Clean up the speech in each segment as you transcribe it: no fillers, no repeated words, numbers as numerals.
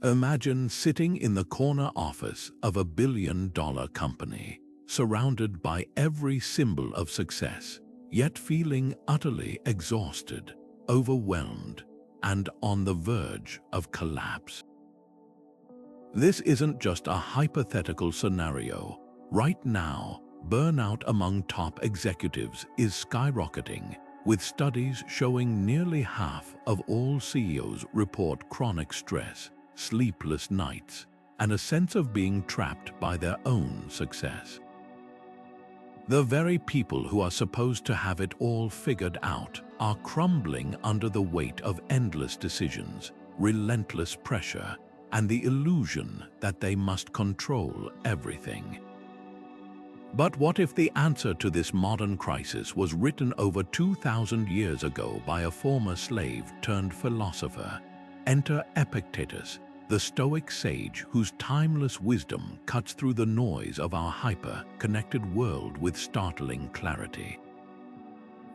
Imagine sitting in the corner office of a $1 billion company, surrounded by every symbol of success, yet feeling utterly exhausted, overwhelmed, and on the verge of collapse. This isn't just a hypothetical scenario. Right now, burnout among top executives is skyrocketing, with studies showing nearly half of all CEOs report chronic stress, sleepless nights, and a sense of being trapped by their own success. The very people who are supposed to have it all figured out are crumbling under the weight of endless decisions, relentless pressure, and the illusion that they must control everything. But what if the answer to this modern crisis was written over 2,000 years ago by a former slave turned philosopher? Enter Epictetus, the Stoic sage whose timeless wisdom cuts through the noise of our hyper-connected world with startling clarity.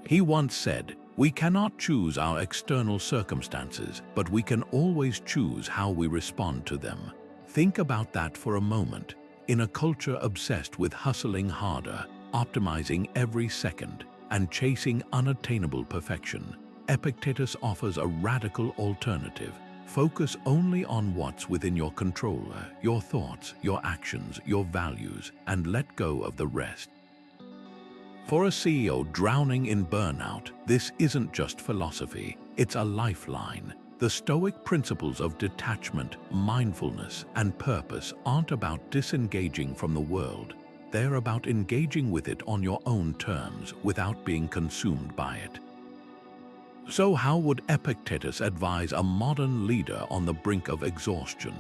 He once said, "We cannot choose our external circumstances, but we can always choose how we respond to them." Think about that for a moment. In a culture obsessed with hustling harder, optimizing every second, and chasing unattainable perfection, Epictetus offers a radical alternative. Focus only on what's within your control, your thoughts, your actions, your values, and let go of the rest. For a CEO drowning in burnout, this isn't just philosophy, it's a lifeline. The Stoic principles of detachment, mindfulness, and purpose aren't about disengaging from the world. They're about engaging with it on your own terms without being consumed by it. So how would Epictetus advise a modern leader on the brink of exhaustion?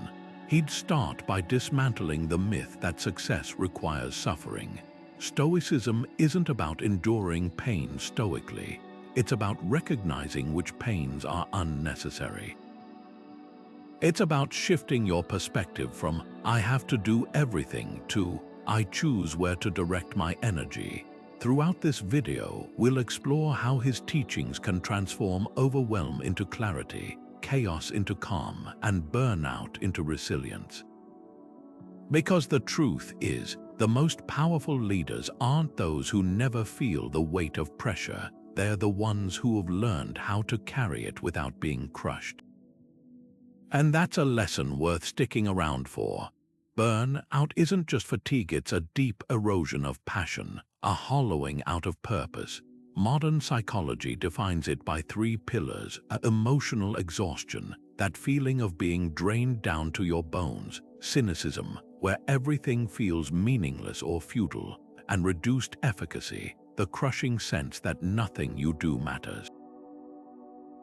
He'd start by dismantling the myth that success requires suffering. Stoicism isn't about enduring pain stoically. It's about recognizing which pains are unnecessary. It's about shifting your perspective from "I have to do everything" to "I choose where to direct my energy." Throughout this video, we'll explore how his teachings can transform overwhelm into clarity, chaos into calm, and burnout into resilience. Because the truth is, the most powerful leaders aren't those who never feel the weight of pressure. They're the ones who have learned how to carry it without being crushed. And that's a lesson worth sticking around for. Burnout isn't just fatigue, it's a deep erosion of passion, a hollowing out of purpose. Modern psychology defines it by 3 pillars: emotional exhaustion, that feeling of being drained down to your bones; cynicism, where everything feels meaningless or futile; and reduced efficacy, the crushing sense that nothing you do matters.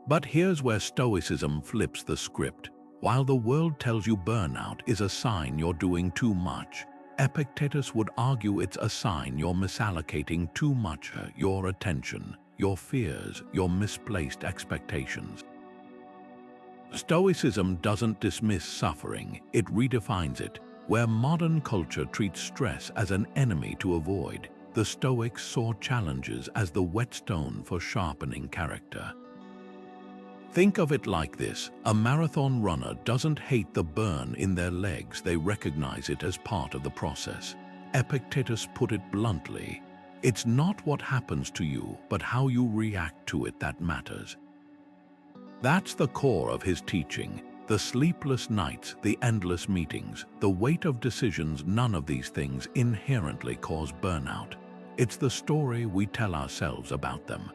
But here's where Stoicism flips the script. While the world tells you burnout is a sign you're doing too much, Epictetus would argue it's a sign you're misallocating too much your attention, your fears, your misplaced expectations. Stoicism doesn't dismiss suffering, it redefines it. Where modern culture treats stress as an enemy to avoid, the Stoics saw challenges as the whetstone for sharpening character. Think of it like this: a marathon runner doesn't hate the burn in their legs, they recognize it as part of the process. Epictetus put it bluntly: it's not what happens to you, but how you react to it that matters. That's the core of his teaching. The sleepless nights, the endless meetings, the weight of decisions, none of these things inherently cause burnout. It's the story we tell ourselves about them.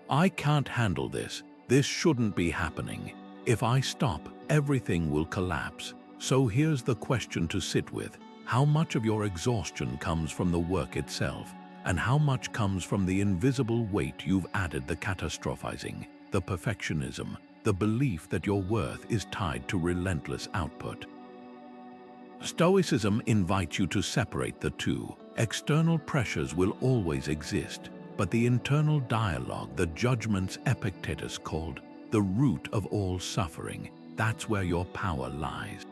I can't handle this. This shouldn't be happening. If I stop, everything will collapse. So here's the question to sit with. How much of your exhaustion comes from the work itself, and how much comes from the invisible weight you've added: the catastrophizing, the perfectionism, the belief that your worth is tied to relentless output? Stoicism invites you to separate the two. External pressures will always exist, but the internal dialogue, the judgments Epictetus called the root of all suffering, that's where your power lies.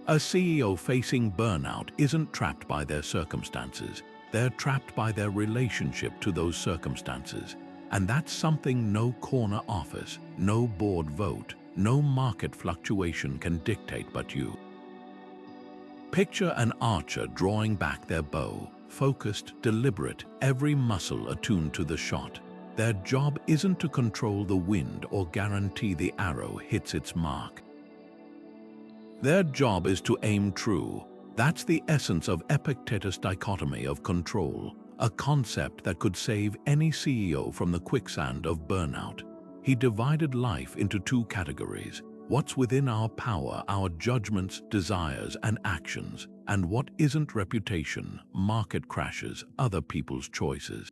A CEO facing burnout isn't trapped by their circumstances, they're trapped by their relationship to those circumstances. And that's something no corner office, no board vote, no market fluctuation can dictate but you. Picture an archer drawing back their bow, focused, deliberate, every muscle attuned to the shot. Their job isn't to control the wind or guarantee the arrow hits its mark. Their job is to aim true. That's the essence of Epictetus' Dichotomy of Control, a concept that could save any CEO from the quicksand of burnout. He divided life into two categories: what's within our power, our judgments, desires, and actions, and what isn't: reputation, market crashes, other people's choices.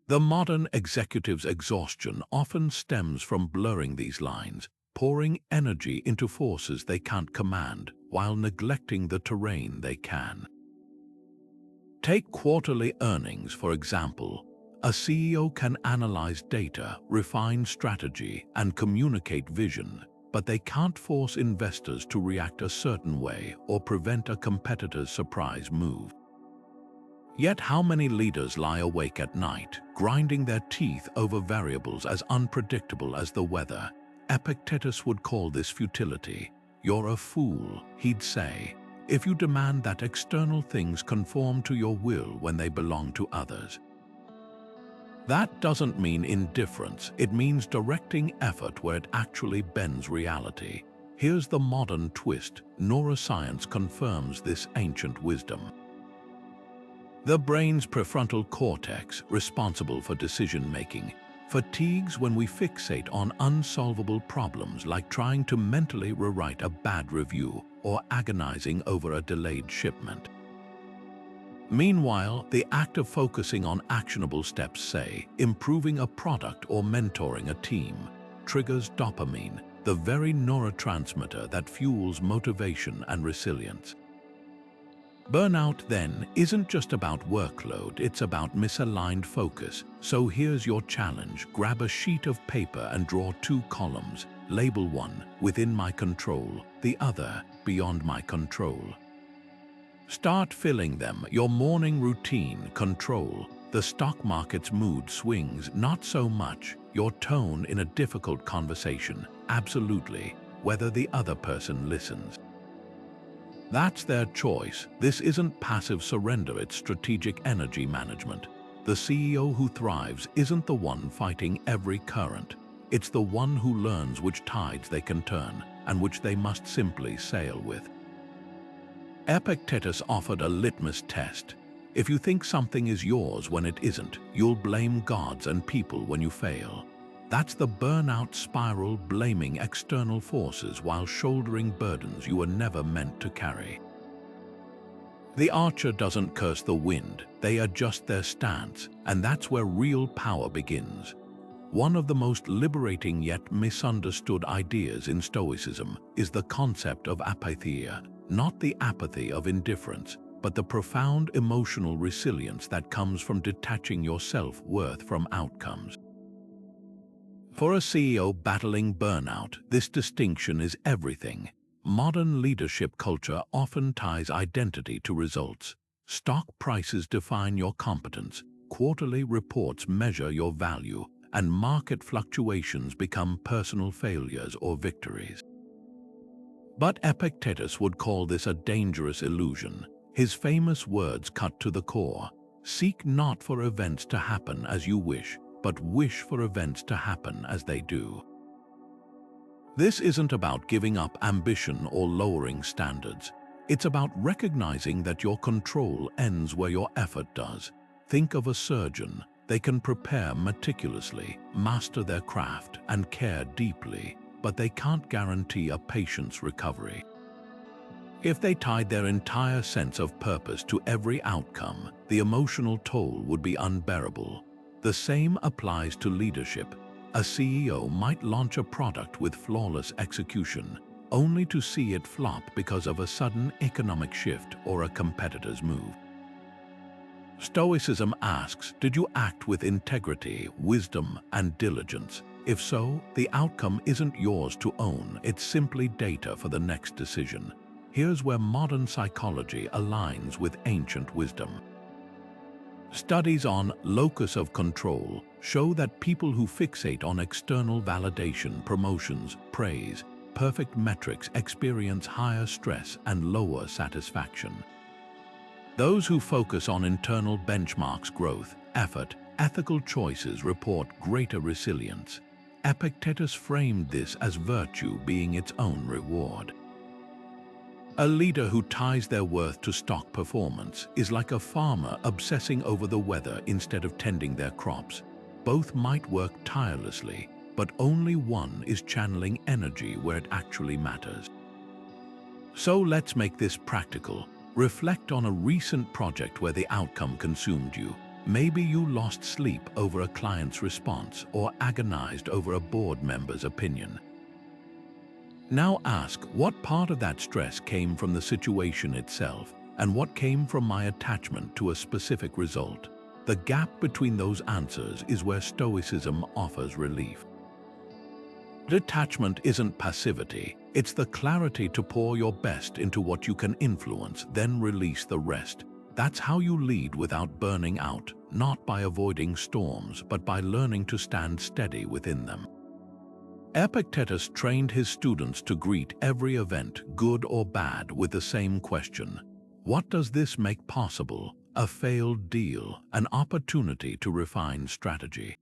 The modern executive's exhaustion often stems from blurring these lines, pouring energy into forces they can't command, while neglecting the terrain they can. Take quarterly earnings, for example. A CEO can analyze data, refine strategy, and communicate vision, but they can't force investors to react a certain way or prevent a competitor's surprise move. Yet how many leaders lie awake at night, grinding their teeth over variables as unpredictable as the weather? Epictetus would call this futility. You're a fool, he'd say, if you demand that external things conform to your will when they belong to others. That doesn't mean indifference, it means directing effort where it actually bends reality. Here's the modern twist: neuroscience confirms this ancient wisdom. The brain's prefrontal cortex, responsible for decision-making, fatigues when we fixate on unsolvable problems like trying to mentally rewrite a bad review or agonizing over a delayed shipment. Meanwhile, the act of focusing on actionable steps, say, improving a product or mentoring a team, triggers dopamine, the very neurotransmitter that fuels motivation and resilience. Burnout, then, isn't just about workload, it's about misaligned focus. So here's your challenge: grab a sheet of paper and draw two columns. Label one, within my control, the other, beyond my control. Start filling them. Your morning routine, control. The stock market's mood swings, not so much. Your tone in a difficult conversation, absolutely, whether the other person listens. That's their choice. This isn't passive surrender, it's strategic energy management. The CEO who thrives isn't the one fighting every current. It's the one who learns which tides they can turn and which they must simply sail with. Epictetus offered a litmus test. If you think something is yours when it isn't, you'll blame gods and people when you fail. That's the burnout spiral, blaming external forces while shouldering burdens you were never meant to carry. The archer doesn't curse the wind, they adjust their stance, and that's where real power begins. One of the most liberating yet misunderstood ideas in Stoicism is the concept of apatheia, not the apathy of indifference, but the profound emotional resilience that comes from detaching your self-worth from outcomes. For a CEO battling burnout, this distinction is everything. Modern leadership culture often ties identity to results. Stock prices define your competence, quarterly reports measure your value, and market fluctuations become personal failures or victories. But Epictetus would call this a dangerous illusion. His famous words cut to the core: seek not for events to happen as you wish, but wish for events to happen as they do. This isn't about giving up ambition or lowering standards. It's about recognizing that your control ends where your effort does. Think of a surgeon. They can prepare meticulously, master their craft, and care deeply, but they can't guarantee a patient's recovery. If they tied their entire sense of purpose to every outcome, the emotional toll would be unbearable. The same applies to leadership. A CEO might launch a product with flawless execution, only to see it flop because of a sudden economic shift or a competitor's move. Stoicism asks, did you act with integrity, wisdom, and diligence? If so, the outcome isn't yours to own, it's simply data for the next decision. Here's where modern psychology aligns with ancient wisdom. Studies on locus of control show that people who fixate on external validation, promotions, praise, perfect metrics experience higher stress and lower satisfaction. Those who focus on internal benchmarks, growth, effort, ethical choices report greater resilience. Epictetus framed this as virtue being its own reward. A leader who ties their worth to stock performance is like a farmer obsessing over the weather instead of tending their crops. Both might work tirelessly, but only one is channeling energy where it actually matters. So let's make this practical. Reflect on a recent project where the outcome consumed you. Maybe you lost sleep over a client's response or agonized over a board member's opinion. Now ask, what part of that stress came from the situation itself, and what came from my attachment to a specific result? The gap between those answers is where Stoicism offers relief. Detachment isn't passivity, it's the clarity to pour your best into what you can influence, then release the rest. That's how you lead without burning out, not by avoiding storms, but by learning to stand steady within them. Epictetus trained his students to greet every event, good or bad, with the same question: what does this make possible? A failed deal, an opportunity to refine strategy.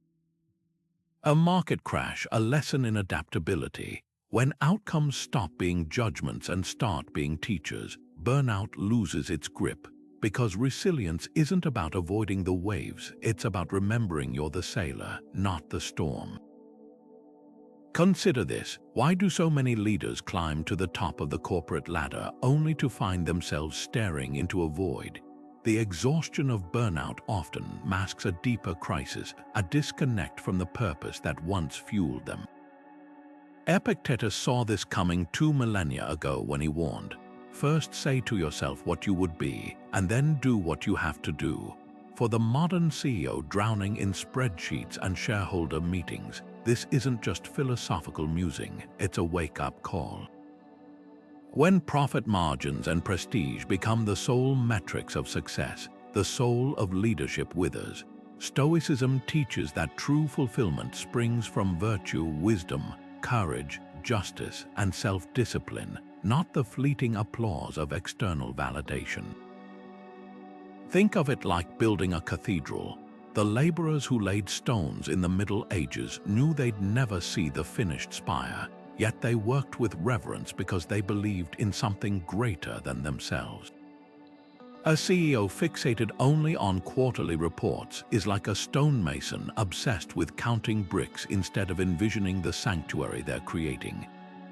A market crash, a lesson in adaptability. When outcomes stop being judgments and start being teachers, burnout loses its grip, because resilience isn't about avoiding the waves, it's about remembering you're the sailor, not the storm. Consider this: why do so many leaders climb to the top of the corporate ladder only to find themselves staring into a void? The exhaustion of burnout often masks a deeper crisis, a disconnect from the purpose that once fueled them. Epictetus saw this coming 2 millennia ago when he warned, "First say to yourself what you would be, and then do what you have to do." For the modern CEO drowning in spreadsheets and shareholder meetings, this isn't just philosophical musing, it's a wake-up call. When profit margins and prestige become the sole metrics of success, the soul of leadership withers. Stoicism teaches that true fulfillment springs from virtue, wisdom, courage, justice, and self-discipline, not the fleeting applause of external validation. Think of it like building a cathedral. The laborers who laid stones in the Middle Ages knew they'd never see the finished spire, yet they worked with reverence because they believed in something greater than themselves. A CEO fixated only on quarterly reports is like a stonemason obsessed with counting bricks instead of envisioning the sanctuary they're creating.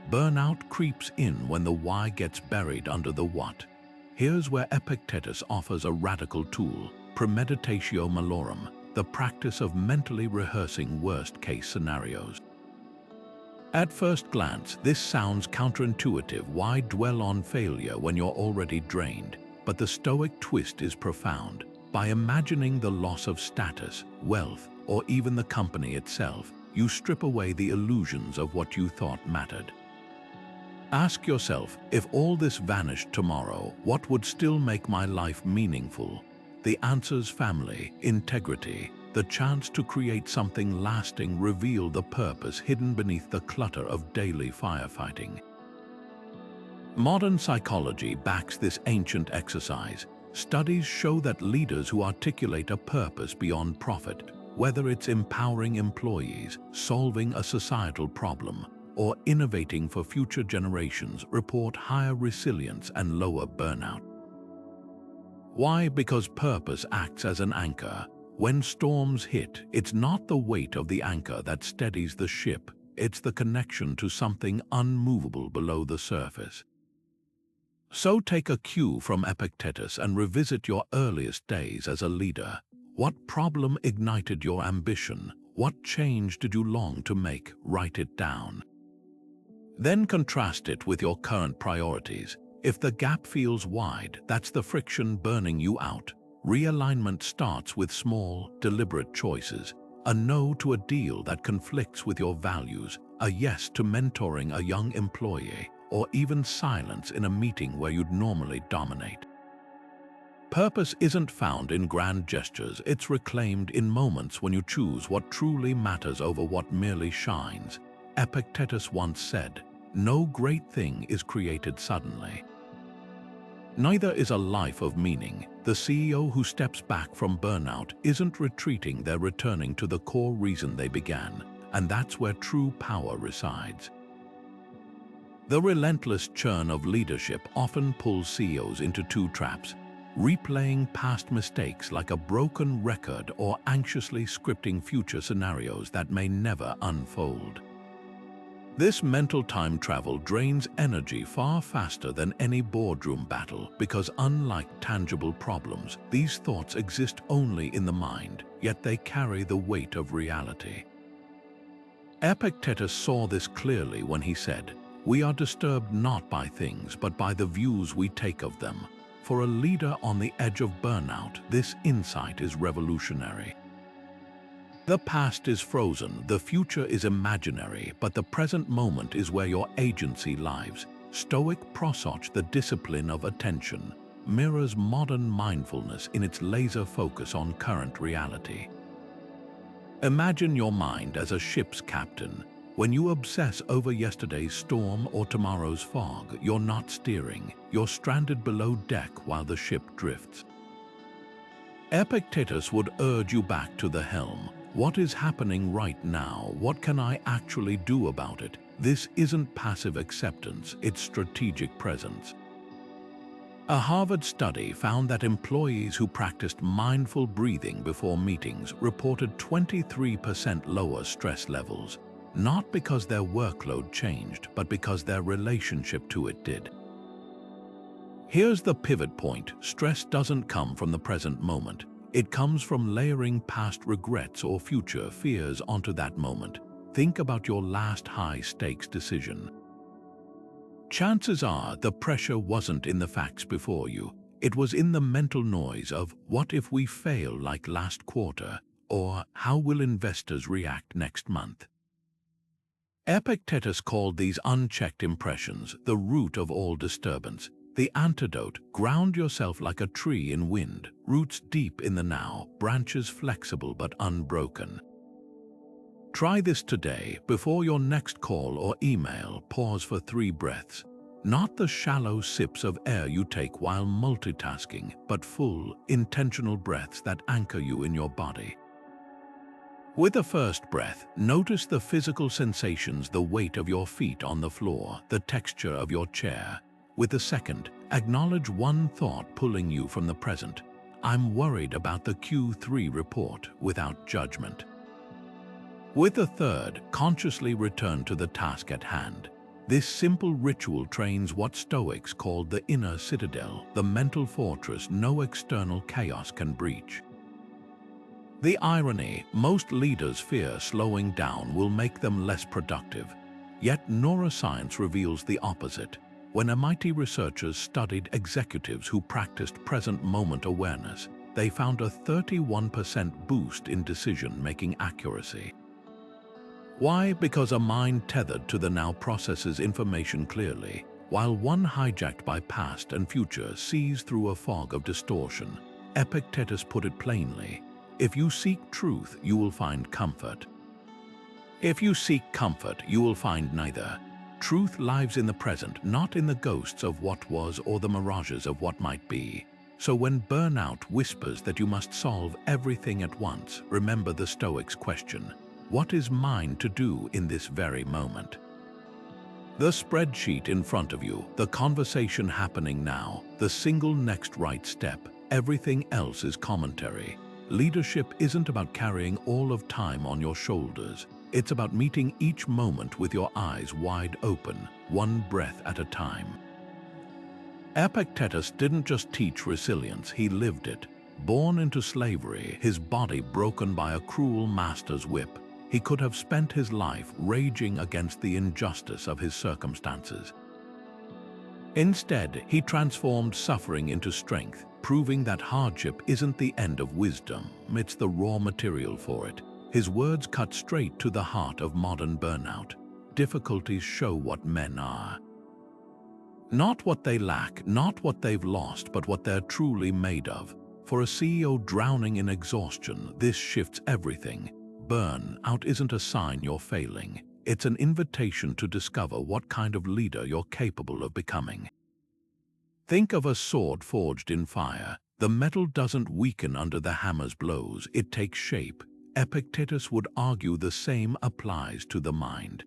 Burnout creeps in when the why gets buried under the what. Here's where Epictetus offers a radical tool: premeditatio malorum, the practice of mentally rehearsing worst-case scenarios. At first glance, this sounds counterintuitive. Why dwell on failure when you're already drained? But the Stoic twist is profound. By imagining the loss of status, wealth, or even the company itself, you strip away the illusions of what you thought mattered. Ask yourself, if all this vanished tomorrow, what would still make my life meaningful? The answer's family, integrity, the chance to create something lasting reveal the purpose hidden beneath the clutter of daily firefighting. Modern psychology backs this ancient exercise. Studies show that leaders who articulate a purpose beyond profit, whether it's empowering employees, solving a societal problem, or innovating for future generations, report higher resilience and lower burnout. Why? Because purpose acts as an anchor. When storms hit, it's not the weight of the anchor that steadies the ship, it's the connection to something unmovable below the surface. So take a cue from Epictetus and revisit your earliest days as a leader. What problem ignited your ambition? What change did you long to make? Write it down. Then contrast it with your current priorities. If the gap feels wide, that's the friction burning you out. Realignment starts with small, deliberate choices. A no to a deal that conflicts with your values, a yes to mentoring a young employee, or even silence in a meeting where you'd normally dominate. Purpose isn't found in grand gestures, it's reclaimed in moments when you choose what truly matters over what merely shines. Epictetus once said, "No great thing is created suddenly." Neither is a life of meaning. The CEO who steps back from burnout isn't retreating, they're returning to the core reason they began, and that's where true power resides. The relentless churn of leadership often pulls CEOs into two traps: replaying past mistakes like a broken record or anxiously scripting future scenarios that may never unfold. This mental time travel drains energy far faster than any boardroom battle because, unlike tangible problems, these thoughts exist only in the mind, yet they carry the weight of reality. Epictetus saw this clearly when he said, "We are disturbed not by things, but by the views we take of them." For a leader on the edge of burnout, this insight is revolutionary. The past is frozen, the future is imaginary, but the present moment is where your agency lives. Stoic prosody, the discipline of attention, mirrors modern mindfulness in its laser focus on current reality. Imagine your mind as a ship's captain. When you obsess over yesterday's storm or tomorrow's fog, you're not steering, you're stranded below deck while the ship drifts. Epictetus would urge you back to the helm. What is happening right now? What can I actually do about it? This isn't passive acceptance, it's strategic presence. A Harvard study found that employees who practiced mindful breathing before meetings reported 23% lower stress levels, not because their workload changed, but because their relationship to it did. Here's the pivot point: stress doesn't come from the present moment. It comes from layering past regrets or future fears onto that moment. Think about your last high-stakes decision. Chances are the pressure wasn't in the facts before you. It was in the mental noise of, "What if we fail like last quarter?" or "How will investors react next month?" Epictetus called these unchecked impressions the root of all disturbance. The antidote: ground yourself like a tree in wind, roots deep in the now, branches flexible but unbroken. Try this today. Before your next call or email, pause for 3 breaths. Not the shallow sips of air you take while multitasking, but full, intentional breaths that anchor you in your body. With the first breath, notice the physical sensations: the weight of your feet on the floor, the texture of your chair. With the second, acknowledge one thought pulling you from the present. "I'm worried about the Q3 report," without judgment. With the third, consciously return to the task at hand. This simple ritual trains what Stoics called the inner citadel, the mental fortress no external chaos can breach. The irony: most leaders fear slowing down will make them less productive. Yet neuroscience reveals the opposite. When MIT researchers studied executives who practiced present moment awareness, they found a 31% boost in decision-making accuracy. Why? Because a mind tethered to the now processes information clearly, while one hijacked by past and future sees through a fog of distortion. Epictetus put it plainly: if you seek truth, you will find comfort. If you seek comfort, you will find neither. Truth lives in the present, not in the ghosts of what was or the mirages of what might be. So when burnout whispers that you must solve everything at once, remember the Stoics' question: what is mine to do in this very moment? The spreadsheet in front of you, the conversation happening now, the single next right step, everything else is commentary. Leadership isn't about carrying all of time on your shoulders. It's about meeting each moment with your eyes wide open, one breath at a time. Epictetus didn't just teach resilience, he lived it. Born into slavery, his body broken by a cruel master's whip, he could have spent his life raging against the injustice of his circumstances. Instead, he transformed suffering into strength, proving that hardship isn't the end of wisdom, it's the raw material for it. His words cut straight to the heart of modern burnout. Difficulties show what men are. Not what they lack, not what they've lost, but what they're truly made of. For a CEO drowning in exhaustion, this shifts everything. Burnout isn't a sign you're failing. It's an invitation to discover what kind of leader you're capable of becoming. Think of a sword forged in fire. The metal doesn't weaken under the hammer's blows, it takes shape. Epictetus would argue the same applies to the mind.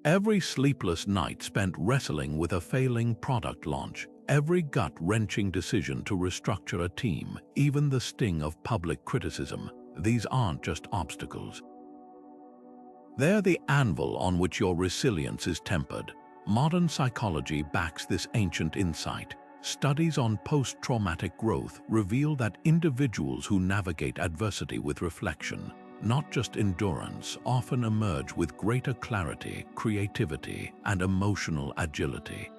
Every sleepless night spent wrestling with a failing product launch, every gut-wrenching decision to restructure a team, even the sting of public criticism, these aren't just obstacles. They're the anvil on which your resilience is tempered. Modern psychology backs this ancient insight. Studies on post-traumatic growth reveal that individuals who navigate adversity with reflection, not just endurance, often emerge with greater clarity, creativity, and emotional agility.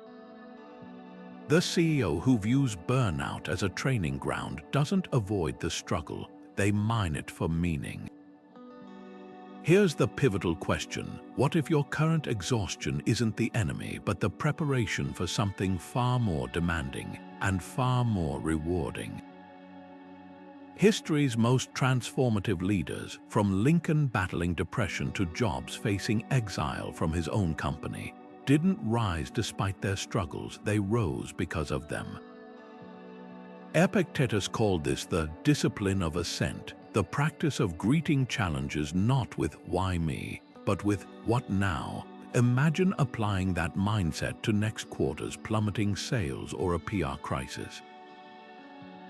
The CEO who views burnout as a training ground doesn't avoid the struggle, they mine it for meaning. Here's the pivotal question: what if your current exhaustion isn't the enemy, but the preparation for something far more demanding and far more rewarding? History's most transformative leaders, from Lincoln battling depression to Jobs facing exile from his own company, didn't rise despite their struggles, they rose because of them. Epictetus called this the discipline of ascent, the practice of greeting challenges not with "why me," but with "what now?" Imagine applying that mindset to next quarter's plummeting sales or a PR crisis.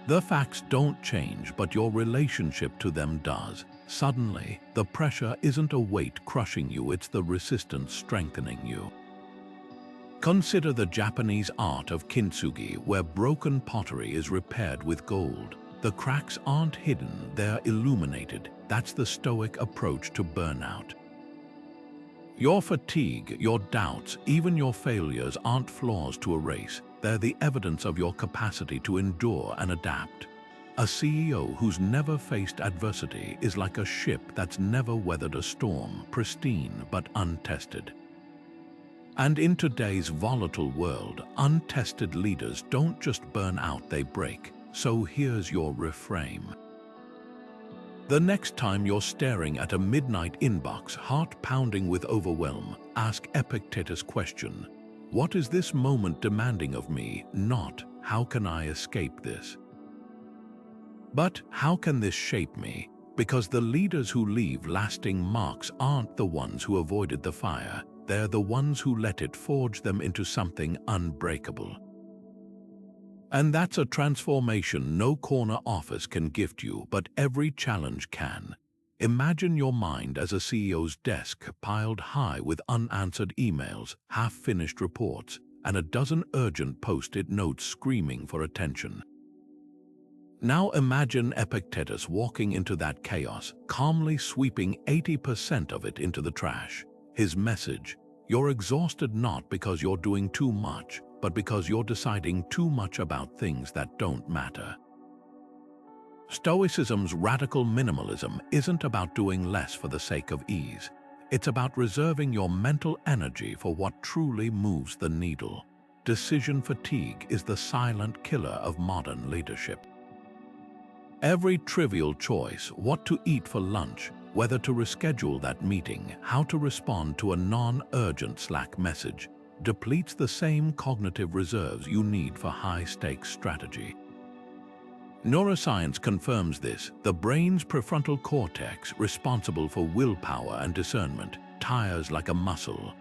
The facts don't change, but your relationship to them does. Suddenly, the pressure isn't a weight crushing you, it's the resistance strengthening you. Consider the Japanese art of kintsugi, where broken pottery is repaired with gold. The cracks aren't hidden, they're illuminated. That's the Stoic approach to burnout. Your fatigue, your doubts, even your failures aren't flaws to erase. They're the evidence of your capacity to endure and adapt. A CEO who's never faced adversity is like a ship that's never weathered a storm, pristine but untested. And in today's volatile world, untested leaders don't just burn out, they break. So here's your reframe. The next time you're staring at a midnight inbox, heart pounding with overwhelm, ask Epictetus' question: what is this moment demanding of me? Not, how can I escape this? But, how can this shape me? Because the leaders who leave lasting marks aren't the ones who avoided the fire, they're the ones who let it forge them into something unbreakable. And that's a transformation no corner office can gift you, but every challenge can. Imagine your mind as a CEO's desk piled high with unanswered emails, half-finished reports, and a dozen urgent post-it notes screaming for attention. Now imagine Epictetus walking into that chaos, calmly sweeping 80% of it into the trash. His message: you're exhausted not because you're doing too much, but because you're deciding too much about things that don't matter. Stoicism's radical minimalism isn't about doing less for the sake of ease. It's about reserving your mental energy for what truly moves the needle. Decision fatigue is the silent killer of modern leadership. Every trivial choice, what to eat for lunch, whether to reschedule that meeting, how to respond to a non-urgent Slack message, depletes the same cognitive reserves you need for high-stakes strategy. Neuroscience confirms this. The brain's prefrontal cortex, responsible for willpower and discernment, tires like a muscle.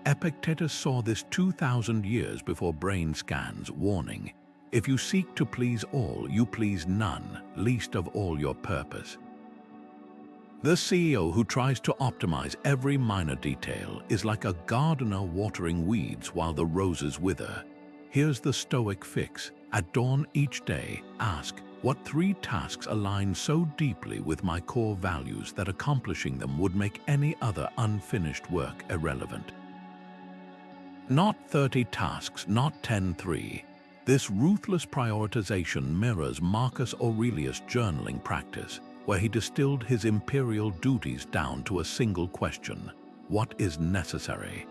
Epictetus saw this 2,000 years before brain scans, warning: if you seek to please all, you please none, least of all your purpose. The CEO who tries to optimize every minor detail is like a gardener watering weeds while the roses wither. Here's the Stoic fix. At dawn each day, ask, what 3 tasks align so deeply with my core values that accomplishing them would make any other unfinished work irrelevant? Not 30 tasks, not 10-3. This ruthless prioritization mirrors Marcus Aurelius' journaling practice, where he distilled his imperial duties down to a single question: what is necessary?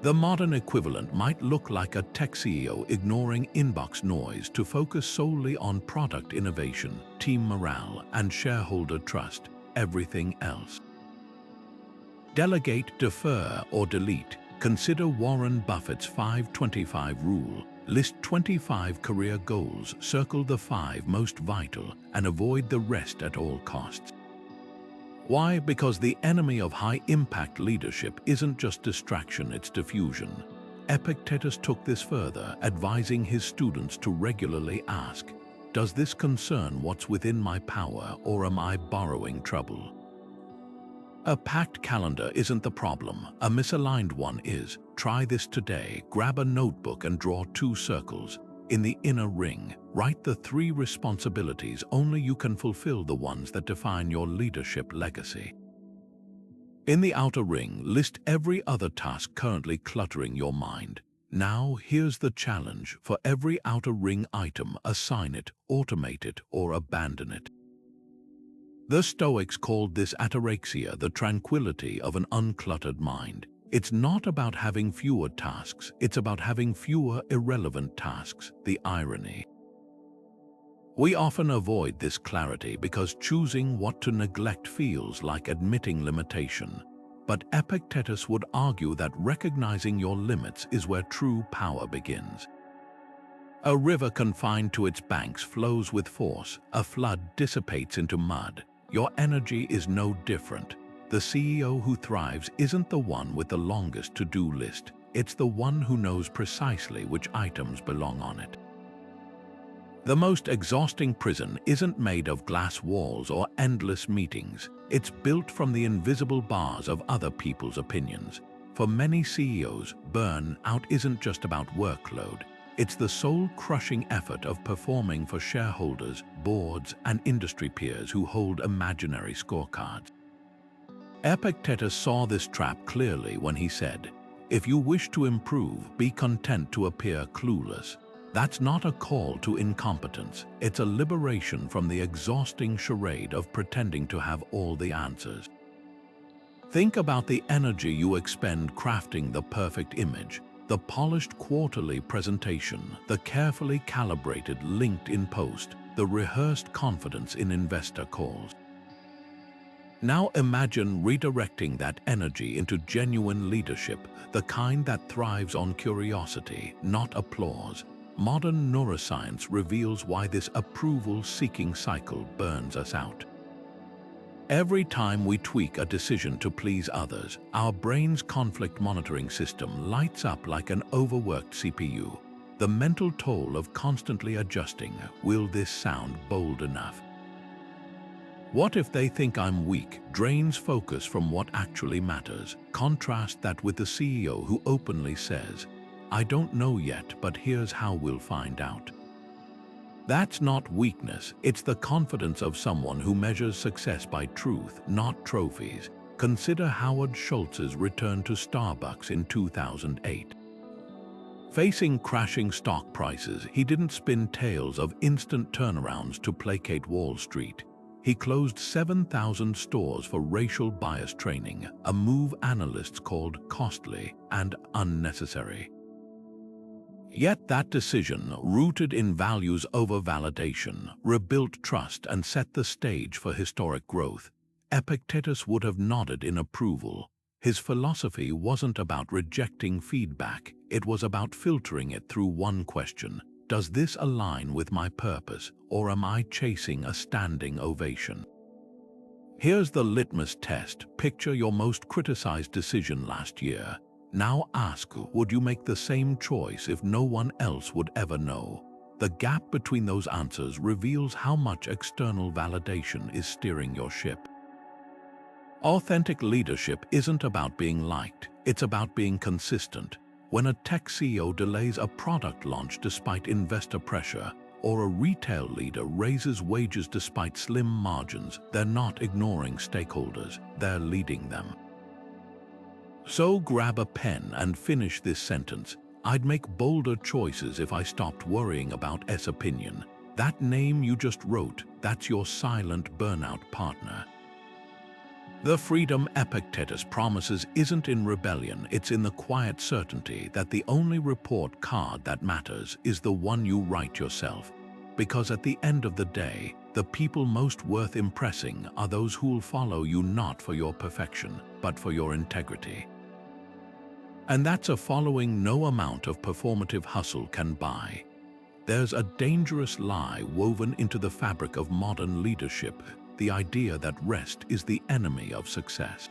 The modern equivalent might look like a tech CEO ignoring inbox noise to focus solely on product innovation, team morale, and shareholder trust, everything else. Delegate, defer, or delete. Consider Warren Buffett's 5-25 rule. List 25 career goals, circle the 5 most vital, and avoid the rest at all costs. Why? Because the enemy of high-impact leadership isn't just distraction, it's diffusion. Epictetus took this further, advising his students to regularly ask, "Does this concern what's within my power, or am I borrowing trouble?" A packed calendar isn't the problem, a misaligned one is. Try this today. Grab a notebook and draw 2 circles. In the inner ring, write the 3 responsibilities. Only you can fulfill the ones that define your leadership legacy. In the outer ring, list every other task currently cluttering your mind. Now, here's the challenge. For every outer ring item, assign it, automate it, or abandon it. The Stoics called this ataraxia, the tranquility of an uncluttered mind. It's not about having fewer tasks, it's about having fewer irrelevant tasks, the irony. We often avoid this clarity because choosing what to neglect feels like admitting limitation. But Epictetus would argue that recognizing your limits is where true power begins. A river confined to its banks flows with force, a flood dissipates into mud. Your energy is no different. The CEO who thrives isn't the one with the longest to-do list. It's the one who knows precisely which items belong on it. The most exhausting prison isn't made of glass walls or endless meetings. It's built from the invisible bars of other people's opinions. For many CEOs, burnout isn't just about workload. It's the soul-crushing effort of performing for shareholders, boards, and industry peers who hold imaginary scorecards. Epictetus saw this trap clearly when he said, "If you wish to improve, be content to appear clueless." That's not a call to incompetence. It's a liberation from the exhausting charade of pretending to have all the answers. Think about the energy you expend crafting the perfect image. The polished quarterly presentation, the carefully calibrated LinkedIn post, the rehearsed confidence in investor calls. Now imagine redirecting that energy into genuine leadership, the kind that thrives on curiosity, not applause. Modern neuroscience reveals why this approval-seeking cycle burns us out. Every time we tweak a decision to please others, our brain's conflict monitoring system lights up like an overworked CPU. The mental toll of constantly adjusting. Will this sound bold enough? What if they think I'm weak? Drains focus from what actually matters. Contrast that with the CEO who openly says, "I don't know yet, but here's how we'll find out." That's not weakness, it's the confidence of someone who measures success by truth, not trophies. Consider Howard Schultz's return to Starbucks in 2008. Facing crashing stock prices, he didn't spin tales of instant turnarounds to placate Wall Street. He closed 7,000 stores for racial bias training, a move analysts called costly and unnecessary. Yet that decision, rooted in values over validation, rebuilt trust and set the stage for historic growth. Epictetus would have nodded in approval. His philosophy wasn't about rejecting feedback, it was about filtering it through one question: does this align with my purpose, or am I chasing a standing ovation? Here's the litmus test. Picture your most criticized decision last year. Now ask, would you make the same choice if no one else would ever know? The gap between those answers reveals how much external validation is steering your ship. Authentic leadership isn't about being liked, it's about being consistent. When a tech CEO delays a product launch despite investor pressure, or a retail leader raises wages despite slim margins, they're not ignoring stakeholders, they're leading them. So grab a pen and finish this sentence. I'd make bolder choices if I stopped worrying about S opinion. That name you just wrote, that's your silent burnout partner. The freedom Epictetus promises isn't in rebellion, it's in the quiet certainty that the only report card that matters is the one you write yourself. Because at the end of the day, the people most worth impressing are those who'll follow you not for your perfection, but for your integrity. And that's a following no amount of performative hustle can buy. There's a dangerous lie woven into the fabric of modern leadership, the idea that rest is the enemy of success.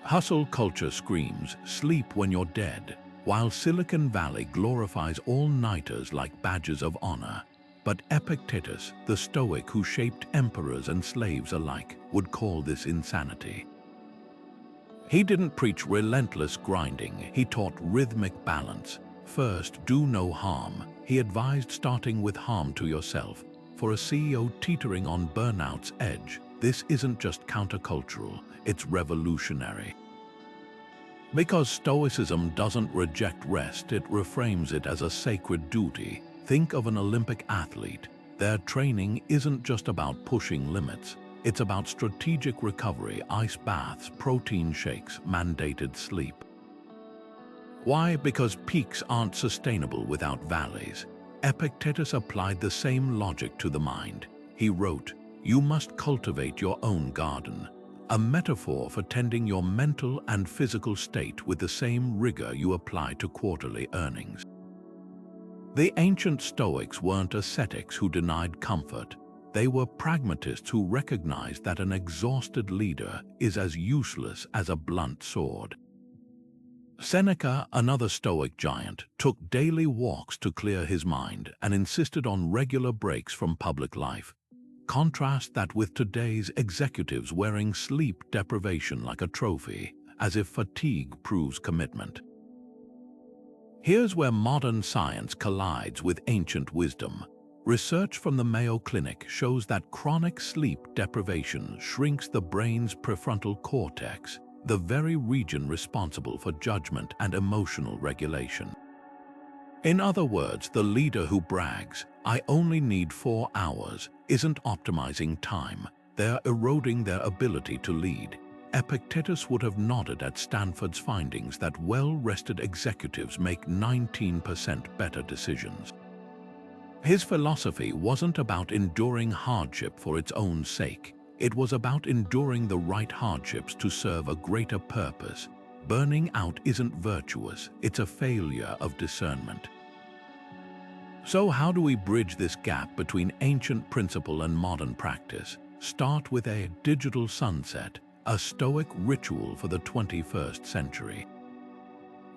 Hustle culture screams, "Sleep when you're dead," while Silicon Valley glorifies all-nighters like badges of honor. But Epictetus, the Stoic who shaped emperors and slaves alike, would call this insanity. He didn't preach relentless grinding, he taught rhythmic balance. First, do no harm. He advised starting with harm to yourself. For a CEO teetering on burnout's edge, this isn't just countercultural, it's revolutionary. Because Stoicism doesn't reject rest, it reframes it as a sacred duty. Think of an Olympic athlete. Their training isn't just about pushing limits. It's about strategic recovery, ice baths, protein shakes, mandated sleep. Why? Because peaks aren't sustainable without valleys. Epictetus applied the same logic to the mind. He wrote, "You must cultivate your own garden," a metaphor for tending your mental and physical state with the same rigor you apply to quarterly earnings. The ancient Stoics weren't ascetics who denied comfort. They were pragmatists who recognized that an exhausted leader is as useless as a blunt sword. Seneca, another Stoic giant, took daily walks to clear his mind and insisted on regular breaks from public life. Contrast that with today's executives wearing sleep deprivation like a trophy, as if fatigue proves commitment. Here's where modern science collides with ancient wisdom. Research from the Mayo Clinic shows that chronic sleep deprivation shrinks the brain's prefrontal cortex, the very region responsible for judgment and emotional regulation. In other words, the leader who brags, "I only need 4 hours," isn't optimizing time. They're eroding their ability to lead. Epictetus would have nodded at Stanford's findings that well-rested executives make 19% better decisions. His philosophy wasn't about enduring hardship for its own sake. It was about enduring the right hardships to serve a greater purpose. Burning out isn't virtuous, it's a failure of discernment. So how do we bridge this gap between ancient principle and modern practice? Start with a digital sunset, a Stoic ritual for the 21st century.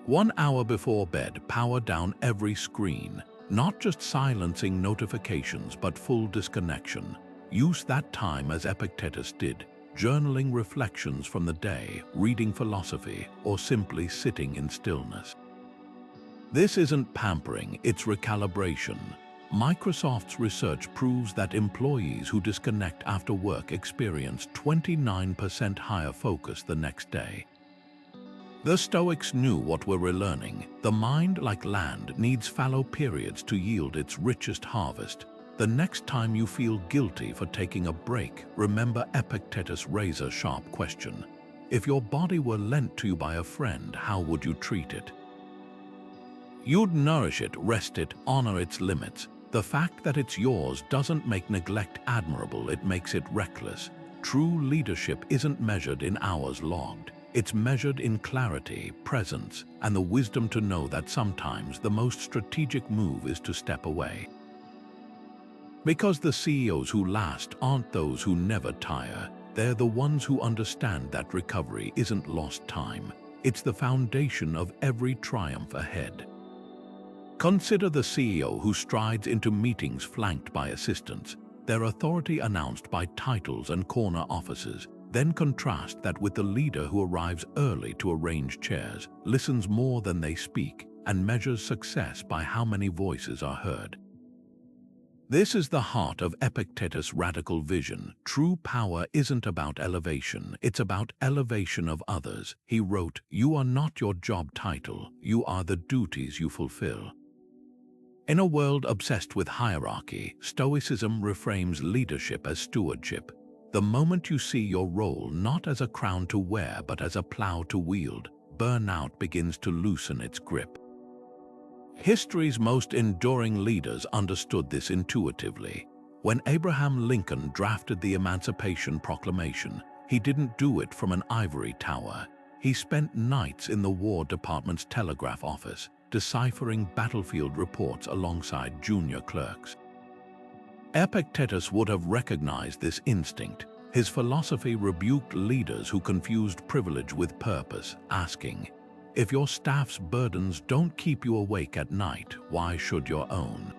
1 hour before bed, power down every screen, not just silencing notifications but full disconnection. Use that time as Epictetus did, journaling reflections from the day, reading philosophy, or simply sitting in stillness. This isn't pampering, it's recalibration. Microsoft's research proves that employees who disconnect after work experience 29% higher focus the next day. The Stoics knew what we're relearning. The mind, like land, needs fallow periods to yield its richest harvest. The next time you feel guilty for taking a break, remember Epictetus' razor-sharp question. If your body were lent to you by a friend, how would you treat it? You'd nourish it, rest it, honor its limits. The fact that it's yours doesn't make neglect admirable, it makes it reckless. True leadership isn't measured in hours logged. It's measured in clarity, presence, and the wisdom to know that sometimes the most strategic move is to step away. Because the CEOs who last aren't those who never tire. They're the ones who understand that recovery isn't lost time. It's the foundation of every triumph ahead. Consider the CEO who strides into meetings flanked by assistants, their authority announced by titles and corner offices. Then contrast that with the leader who arrives early to arrange chairs, listens more than they speak, and measures success by how many voices are heard. This is the heart of Epictetus' radical vision. True power isn't about elevation, it's about elevation of others. He wrote, "You are not your job title, you are the duties you fulfill." In a world obsessed with hierarchy, Stoicism reframes leadership as stewardship. The moment you see your role not as a crown to wear but as a plow to wield, burnout begins to loosen its grip. History's most enduring leaders understood this intuitively. When Abraham Lincoln drafted the Emancipation Proclamation, he didn't do it from an ivory tower. He spent nights in the War Department's telegraph office, deciphering battlefield reports alongside junior clerks. Epictetus would have recognized this instinct. His philosophy rebuked leaders who confused privilege with purpose, asking, "If your staff's burdens don't keep you awake at night, why should your own?"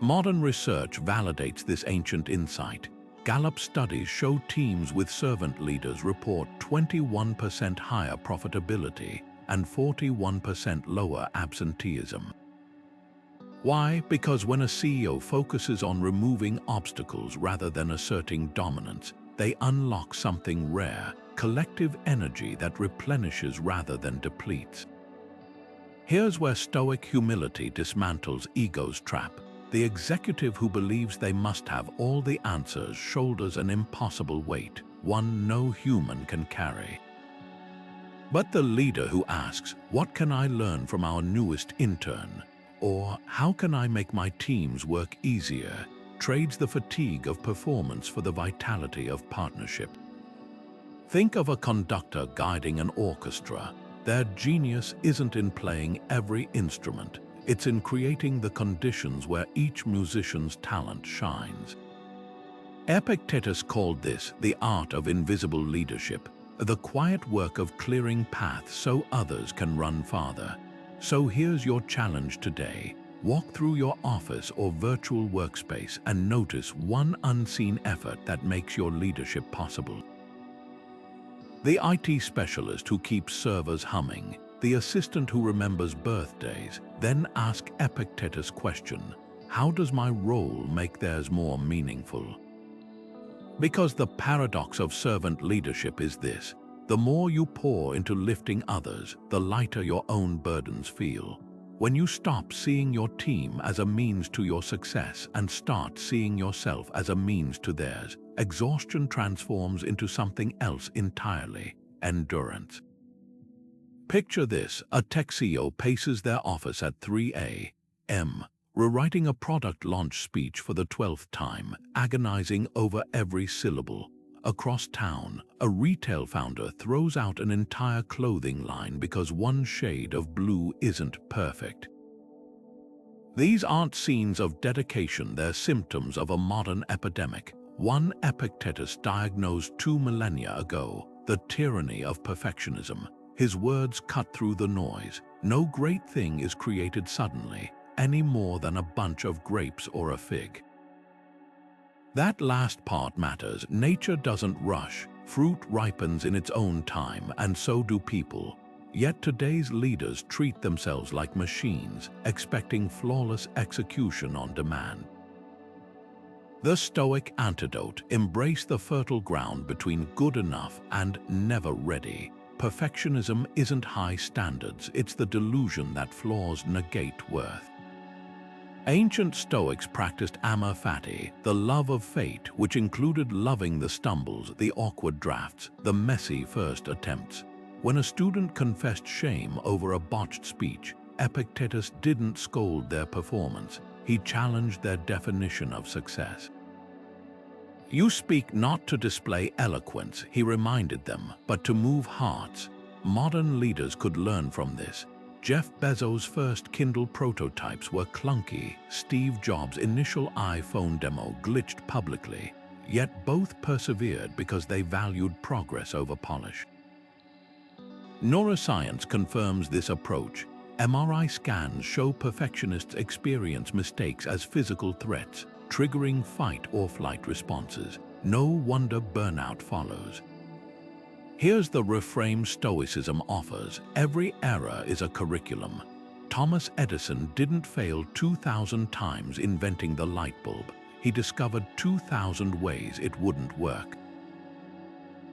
Modern research validates this ancient insight. Gallup studies show teams with servant leaders report 21% higher profitability and 41% lower absenteeism. Why? Because when a CEO focuses on removing obstacles rather than asserting dominance, they unlock something rare, collective energy that replenishes rather than depletes. Here's where Stoic humility dismantles ego's trap. The executive who believes they must have all the answers shoulders an impossible weight, one no human can carry. But the leader who asks, "What can I learn from our newest intern?" or "How can I make my team's work easier?" trades the fatigue of performance for the vitality of partnership. Think of a conductor guiding an orchestra. Their genius isn't in playing every instrument. It's in creating the conditions where each musician's talent shines. Epictetus called this the art of invisible leadership, the quiet work of clearing paths so others can run farther. So here's your challenge today. Walk through your office or virtual workspace and notice one unseen effort that makes your leadership possible. The IT specialist who keeps servers humming, the assistant who remembers birthdays, then ask Epictetus' question, "How does my role make theirs more meaningful?" Because the paradox of servant leadership is this: the more you pour into lifting others, the lighter your own burdens feel. When you stop seeing your team as a means to your success and start seeing yourself as a means to theirs, exhaustion transforms into something else entirely: endurance. Picture this: a tech CEO paces their office at 3 a.m., rewriting a product launch speech for the 12th time, agonizing over every syllable. Across town, a retail founder throws out an entire clothing line because one shade of blue isn't perfect. These aren't scenes of dedication, they're symptoms of a modern epidemic. One Epictetus diagnosed 2 millennia ago: the tyranny of perfectionism. His words cut through the noise. No great thing is created suddenly, any more than a bunch of grapes or a fig. That last part matters. Nature doesn't rush. Fruit ripens in its own time, and so do people. Yet today's leaders treat themselves like machines, expecting flawless execution on demand. The Stoic antidote: embrace the fertile ground between good enough and never ready. Perfectionism isn't high standards, it's the delusion that flaws negate worth. Ancient Stoics practiced amor fati, the love of fate, which included loving the stumbles, the awkward drafts, the messy first attempts. When a student confessed shame over a botched speech, Epictetus didn't scold their performance, he challenged their definition of success. "You speak not to display eloquence," he reminded them, "but to move hearts." Modern leaders could learn from this. Jeff Bezos' first Kindle prototypes were clunky. Steve Jobs' initial iPhone demo glitched publicly. Yet both persevered because they valued progress over polish. Neuroscience confirms this approach. MRI scans show perfectionists experience mistakes as physical threats, triggering fight or flight responses. No wonder burnout follows. Here's the reframe Stoicism offers: every error is a curriculum. Thomas Edison didn't fail 2,000 times inventing the light bulb. He discovered 2,000 ways it wouldn't work.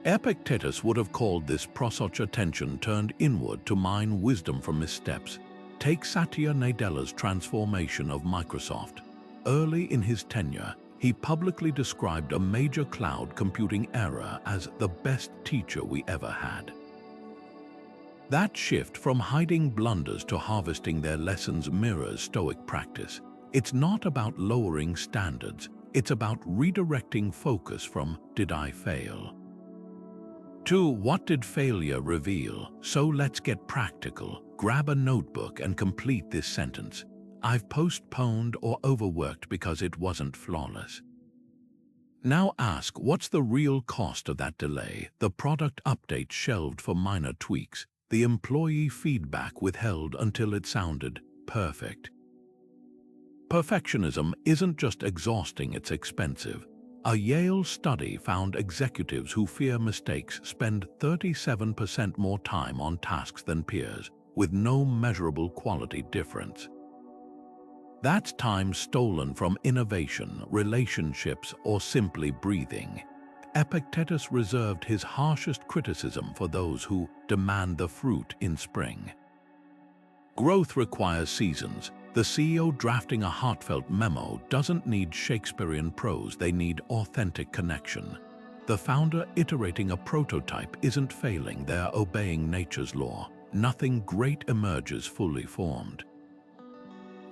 Epictetus would have called this prosouch attention turned inward to mine wisdom from missteps. Take Satya Nadella's transformation of Microsoft. Early in his tenure, he publicly described a major cloud computing error as the best teacher we ever had. That shift from hiding blunders to harvesting their lessons mirrors Stoic practice. It's not about lowering standards, it's about redirecting focus from "did I fail?" to "what did failure reveal?" So let's get practical. Grab a notebook and complete this sentence. I've postponed or overworked because it wasn't flawless. Now ask, what's the real cost of that delay? The product update shelved for minor tweaks, the employee feedback withheld until it sounded perfect. Perfectionism isn't just exhausting, it's expensive. A Yale study found executives who fear mistakes spend 37% more time on tasks than peers, with no measurable quality difference. That's time stolen from innovation, relationships, or simply breathing. Epictetus reserved his harshest criticism for those who demand the fruit in spring. Growth requires seasons. The CEO drafting a heartfelt memo doesn't need Shakespearean prose, they need authentic connection. The founder iterating a prototype isn't failing, they're obeying nature's law. Nothing great emerges fully formed.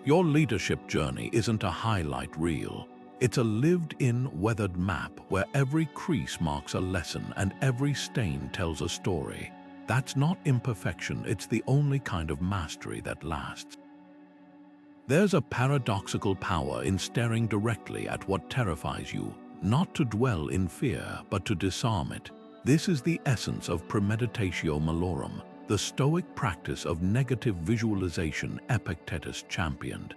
Your leadership journey isn't a highlight reel. It's a lived-in, weathered map where every crease marks a lesson and every stain tells a story. That's not imperfection, it's the only kind of mastery that lasts. There's a paradoxical power in staring directly at what terrifies you, not to dwell in fear, but to disarm it. This is the essence of premeditatio malorum, the Stoic practice of negative visualization Epictetus championed.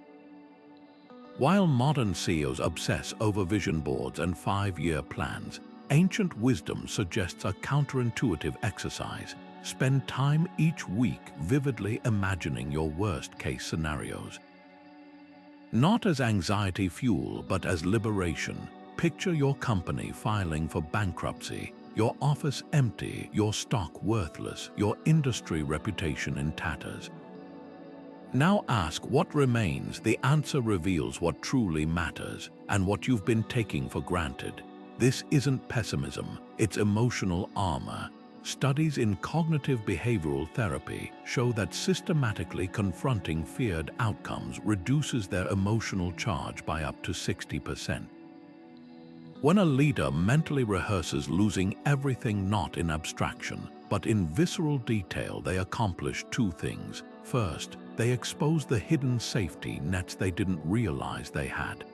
While modern CEOs obsess over vision boards and 5-year plans, ancient wisdom suggests a counterintuitive exercise. Spend time each week vividly imagining your worst-case scenarios. Not as anxiety fuel, but as liberation. Picture your company filing for bankruptcy, your office empty, your stock worthless, your industry reputation in tatters. Now ask, what remains? The answer reveals what truly matters and what you've been taking for granted. This isn't pessimism, it's emotional armor. Studies in cognitive behavioral therapy show that systematically confronting feared outcomes reduces their emotional charge by up to 60%. When a leader mentally rehearses losing everything not in abstraction, but in visceral detail, they accomplish two things. First, they expose the hidden safety nets they didn't realize they had.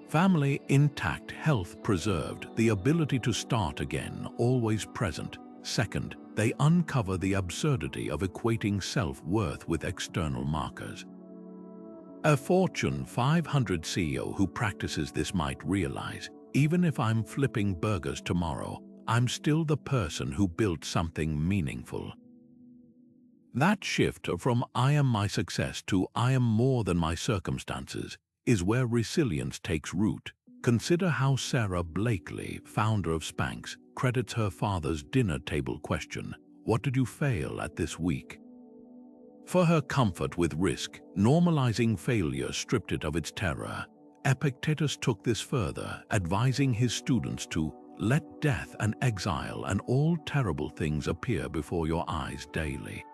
Family intact, health preserved, the ability to start again, always present. Second, they uncover the absurdity of equating self-worth with external markers. A Fortune 500 CEO who practices this might realize, even if I'm flipping burgers tomorrow, I'm still the person who built something meaningful. That shift from "I am my success" to "I am more than my circumstances" is where resilience takes root. Consider how Sarah Blakely, founder of Spanx, credits her father's dinner table question, "What did you fail at this week?" for her comfort with risk, normalizing failure stripped it of its terror. Epictetus took this further, advising his students to let death and exile and all terrible things appear before your eyes daily.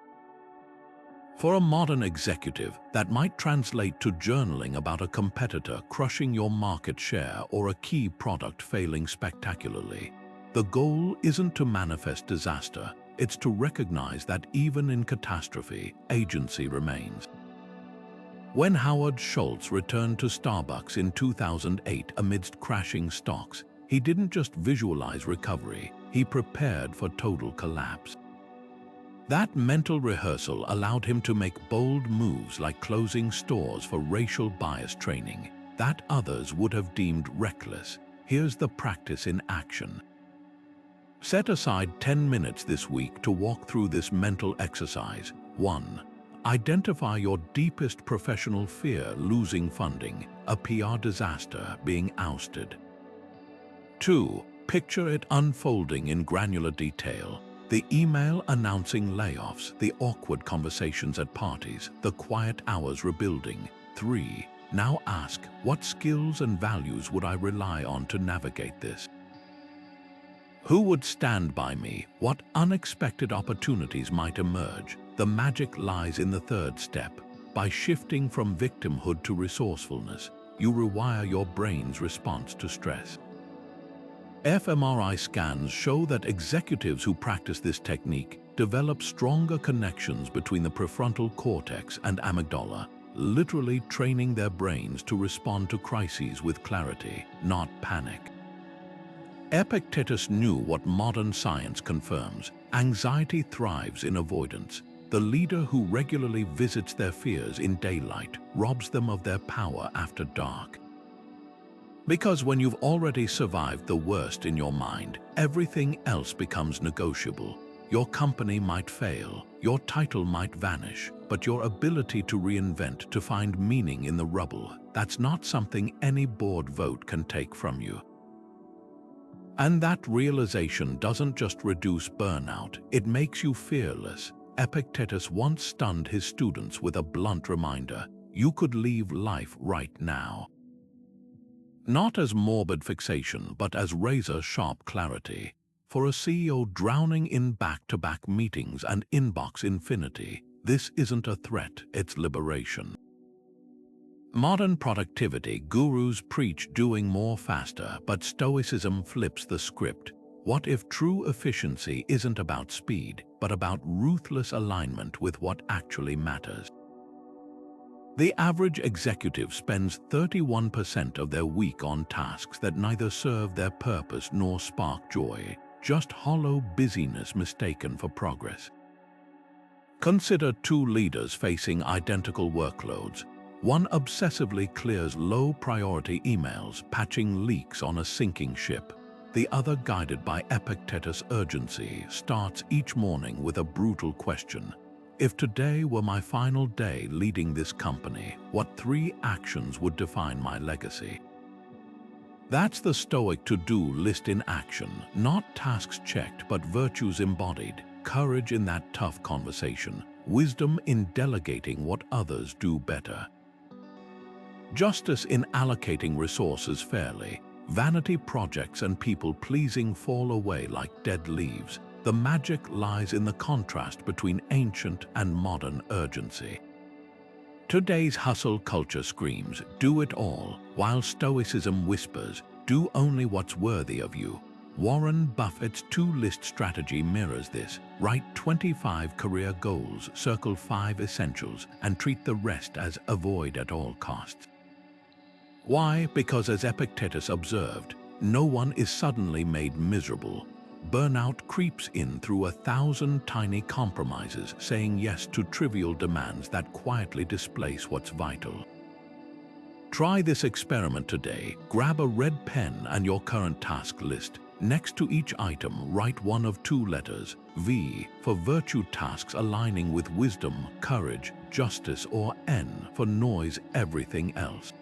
For a modern executive, that might translate to journaling about a competitor crushing your market share or a key product failing spectacularly. The goal isn't to manifest disaster, it's to recognize that even in catastrophe, agency remains. When Howard Schultz returned to Starbucks in 2008 amidst crashing stocks, he didn't just visualize recovery, he prepared for total collapse. That mental rehearsal allowed him to make bold moves like closing stores for racial bias training that others would have deemed reckless. Here's the practice in action. Set aside 10 minutes this week to walk through this mental exercise. 1. Identify your deepest professional fear: losing funding, a PR disaster, being ousted. 2. Picture it unfolding in granular detail. The email announcing layoffs, the awkward conversations at parties, the quiet hours rebuilding. 3. Now ask, what skills and values would I rely on to navigate this? Who would stand by me? What unexpected opportunities might emerge? The magic lies in the third step. By shifting from victimhood to resourcefulness, you rewire your brain's response to stress. fMRI scans show that executives who practice this technique develop stronger connections between the prefrontal cortex and amygdala, literally training their brains to respond to crises with clarity, not panic. Epictetus knew what modern science confirms: anxiety thrives in avoidance. The leader who regularly visits their fears in daylight robs them of their power after dark. Because when you've already survived the worst in your mind, everything else becomes negotiable. Your company might fail, your title might vanish, but your ability to reinvent, to find meaning in the rubble, that's not something any board vote can take from you. And that realization doesn't just reduce burnout, it makes you fearless. Epictetus once stunned his students with a blunt reminder: you could leave life right now. Not as morbid fixation, but as razor-sharp clarity. For a CEO drowning in back-to-back meetings and inbox infinity, this isn't a threat, it's liberation. Modern productivity gurus preach doing more faster, but Stoicism flips the script. What if true efficiency isn't about speed, but about ruthless alignment with what actually matters? The average executive spends 31% of their week on tasks that neither serve their purpose nor spark joy, just hollow busyness mistaken for progress. Consider two leaders facing identical workloads. One obsessively clears low-priority emails, patching leaks on a sinking ship. The other, guided by Epictetus' urgency, starts each morning with a brutal question: if today were my final day leading this company, what 3 actions would define my legacy? That's the Stoic to-do list in action, not tasks checked but virtues embodied, courage in that tough conversation, wisdom in delegating what others do better. Justice in allocating resources fairly. Vanity projects and people-pleasing fall away like dead leaves. The magic lies in the contrast between ancient and modern urgency. Today's hustle culture screams, do it all, while Stoicism whispers, do only what's worthy of you. Warren Buffett's two-list strategy mirrors this. Write 25 career goals, circle 5 essentials, and treat the rest as avoid at all costs. Why? Because as Epictetus observed, no one is suddenly made miserable. Burnout creeps in through 1,000 tiny compromises, saying yes to trivial demands that quietly displace what's vital. Try this experiment today. Grab a red pen and your current task list. Next to each item, write one of 2 letters, V for virtue tasks aligning with wisdom, courage, justice, or N for noise, everything else.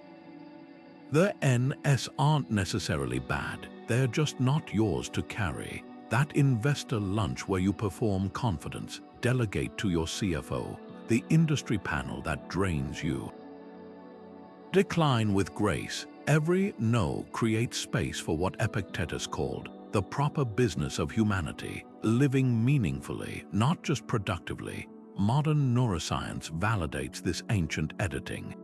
The N's aren't necessarily bad, they're just not yours to carry. That investor lunch where you perform confidence, delegate to your CFO, the industry panel that drains you. Decline with grace. Every no creates space for what Epictetus called the proper business of humanity, living meaningfully, not just productively. Modern neuroscience validates this ancient editing.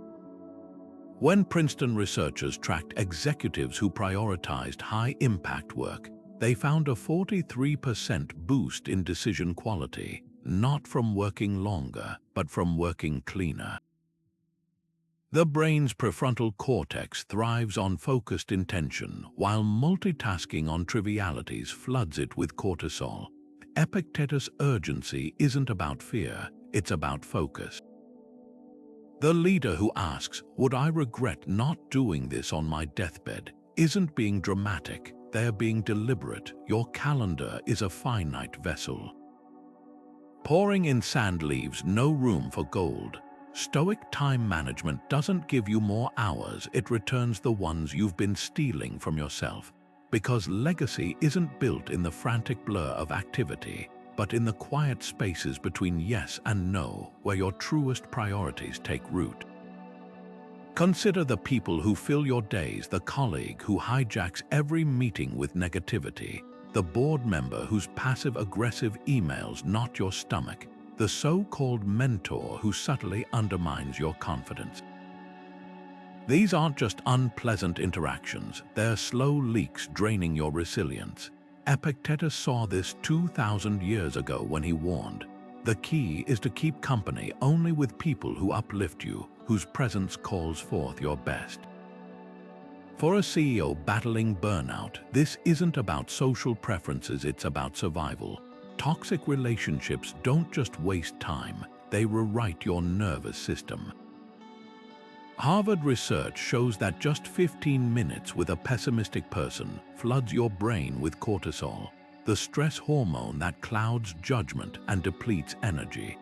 When Princeton researchers tracked executives who prioritized high-impact work, they found a 43% boost in decision quality, not from working longer, but from working cleaner. The brain's prefrontal cortex thrives on focused intention, while multitasking on trivialities floods it with cortisol. Epictetus' urgency isn't about fear, it's about focus. The leader who asks, would I regret not doing this on my deathbed, isn't being dramatic, they're being deliberate. Your calendar is a finite vessel. Pouring in sand leaves no room for gold. Stoic time management doesn't give you more hours, it returns the ones you've been stealing from yourself. Because legacy isn't built in the frantic blur of activity, but in the quiet spaces between yes and no, where your truest priorities take root. Consider the people who fill your days, the colleague who hijacks every meeting with negativity, the board member whose passive-aggressive emails knot your stomach, the so-called mentor who subtly undermines your confidence. These aren't just unpleasant interactions, they're slow leaks draining your resilience. Epictetus saw this 2,000 years ago when he warned, "The key is to keep company only with people who uplift you, whose presence calls forth your best." For a CEO battling burnout, this isn't about social preferences, it's about survival. Toxic relationships don't just waste time, they rewrite your nervous system. Harvard research shows that just 15 minutes with a pessimistic person floods your brain with cortisol, the stress hormone that clouds judgment and depletes energy.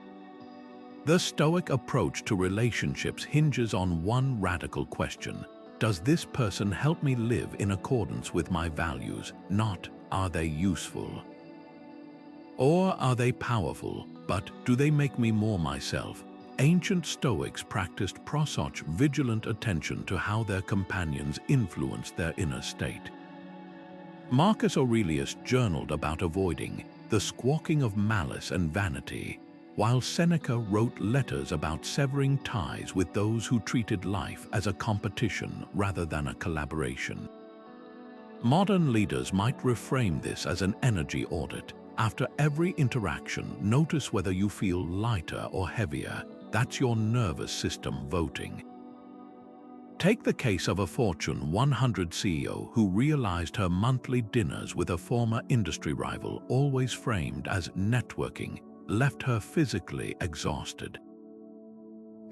The Stoic approach to relationships hinges on one radical question: does this person help me live in accordance with my values? Not, are they useful? Or are they powerful, but do they make me more myself? Ancient Stoics practiced such vigilant attention to how their companions influenced their inner state. Marcus Aurelius journaled about avoiding the squawking of malice and vanity, while Seneca wrote letters about severing ties with those who treated life as a competition rather than a collaboration. Modern leaders might reframe this as an energy audit. After every interaction, notice whether you feel lighter or heavier. That's your nervous system voting. Take the case of a Fortune 100 CEO who realized her monthly dinners with a former industry rival, always framed as networking, left her physically exhausted.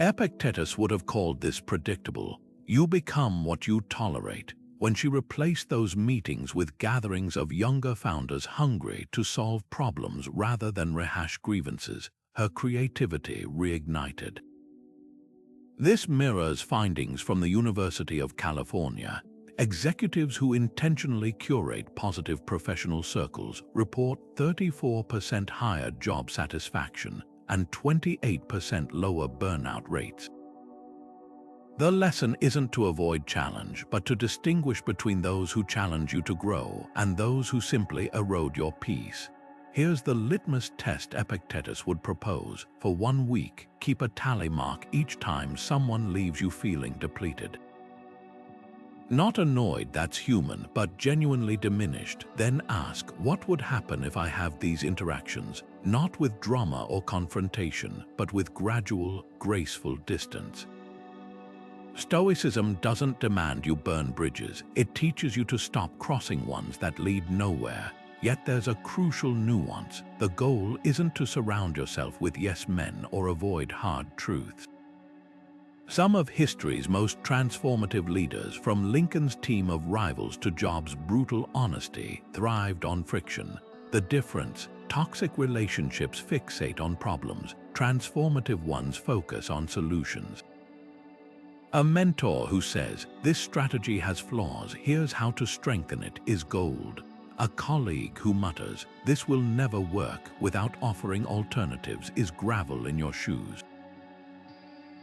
Epictetus would have called this predictable. You become what you tolerate. When she replaced those meetings with gatherings of younger founders hungry to solve problems rather than rehash grievances, her creativity reignited. This mirrors findings from the University of California. Executives who intentionally curate positive professional circles report 34% higher job satisfaction and 28% lower burnout rates. The lesson isn't to avoid challenge, but to distinguish between those who challenge you to grow and those who simply erode your peace. Here's the litmus test Epictetus would propose. For 1 week, keep a tally mark each time someone leaves you feeling depleted. Not annoyed, that's human, but genuinely diminished. Then ask, what would happen if I have these interactions? Not with drama or confrontation, but with gradual, graceful distance. Stoicism doesn't demand you burn bridges. It teaches you to stop crossing ones that lead nowhere. Yet there's a crucial nuance. The goal isn't to surround yourself with yes men or avoid hard truths. Some of history's most transformative leaders, from Lincoln's team of rivals to Jobs' brutal honesty, thrived on friction. The difference: toxic relationships fixate on problems, transformative ones focus on solutions. A mentor who says, "This strategy has flaws, here's how to strengthen it," is gold. A colleague who mutters, "This will never work," without offering alternatives, is gravel in your shoes.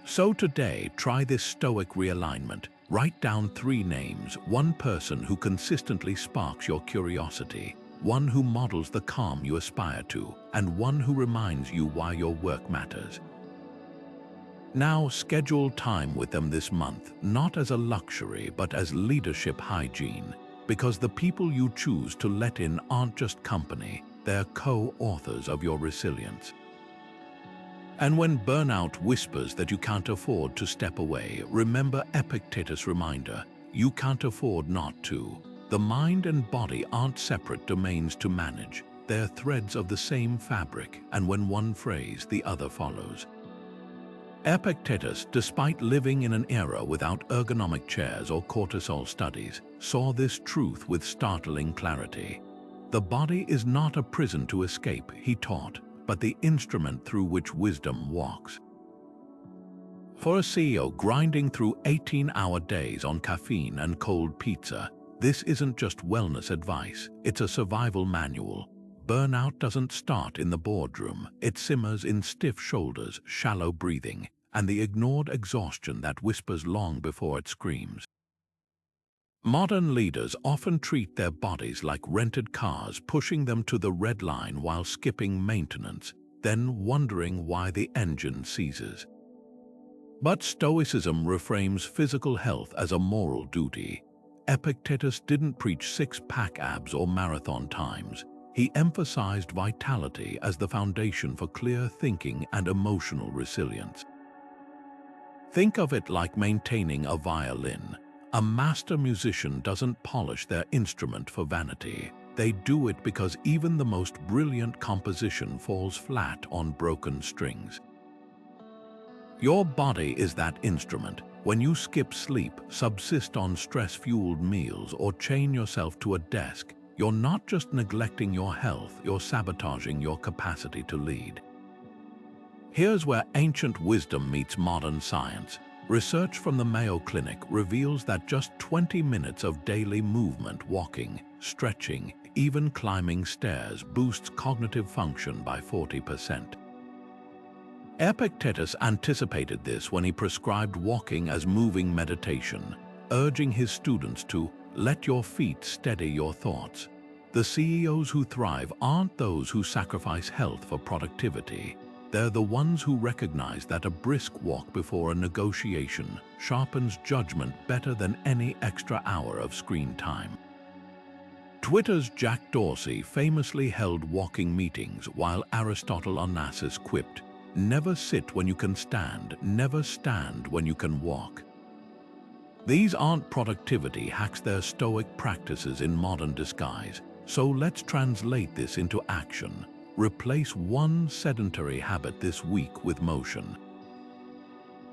So today, try this Stoic realignment. Write down 3 names: one person who consistently sparks your curiosity, one who models the calm you aspire to, and one who reminds you why your work matters. Now schedule time with them this month, not as a luxury but as leadership hygiene. Because the people you choose to let in aren't just company, they're co-authors of your resilience. And when burnout whispers that you can't afford to step away, remember Epictetus' reminder: you can't afford not to. The mind and body aren't separate domains to manage. They're threads of the same fabric, and when one frays, the other follows. Epictetus, despite living in an era without ergonomic chairs or cortisol studies, saw this truth with startling clarity. The body is not a prison to escape, he taught, but the instrument through which wisdom walks. For a CEO grinding through 18-hour days on caffeine and cold pizza, this isn't just wellness advice, it's a survival manual. Burnout doesn't start in the boardroom, it simmers in stiff shoulders, shallow breathing, and the ignored exhaustion that whispers long before it screams. Modern leaders often treat their bodies like rented cars, pushing them to the red line while skipping maintenance, then wondering why the engine seizes. But Stoicism reframes physical health as a moral duty. Epictetus didn't preach six-pack abs or marathon times. He emphasized vitality as the foundation for clear thinking and emotional resilience. Think of it like maintaining a violin. A master musician doesn't polish their instrument for vanity. They do it because even the most brilliant composition falls flat on broken strings. Your body is that instrument. When you skip sleep, subsist on stress-fueled meals, or chain yourself to a desk, you're not just neglecting your health, you're sabotaging your capacity to lead. Here's where ancient wisdom meets modern science. Research from the Mayo Clinic reveals that just 20 minutes of daily movement, walking, stretching, even climbing stairs, boosts cognitive function by 40%. Epictetus anticipated this when he prescribed walking as moving meditation, urging his students to let your feet steady your thoughts. The CEOs who thrive aren't those who sacrifice health for productivity. They're the ones who recognize that a brisk walk before a negotiation sharpens judgment better than any extra hour of screen time. Twitter's Jack Dorsey famously held walking meetings while Aristotle Onassis quipped, "Never sit when you can stand, never stand when you can walk." These aren't productivity hacks, they're Stoic practices in modern disguise. So let's translate this into action. Replace one sedentary habit this week with motion.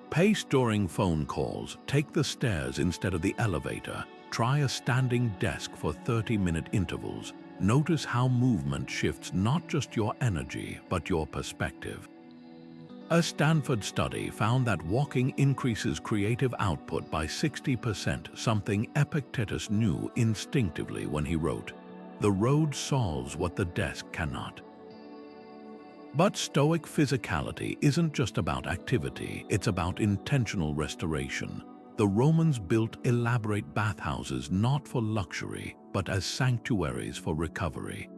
Pace during phone calls, take the stairs instead of the elevator. Try a standing desk for 30-minute intervals. Notice how movement shifts not just your energy, but your perspective. A Stanford study found that walking increases creative output by 60%, something Epictetus knew instinctively when he wrote, "The road solves what the desk cannot." But Stoic physicality isn't just about activity, it's about intentional restoration. The Romans built elaborate bathhouses not for luxury, but as sanctuaries for recovery.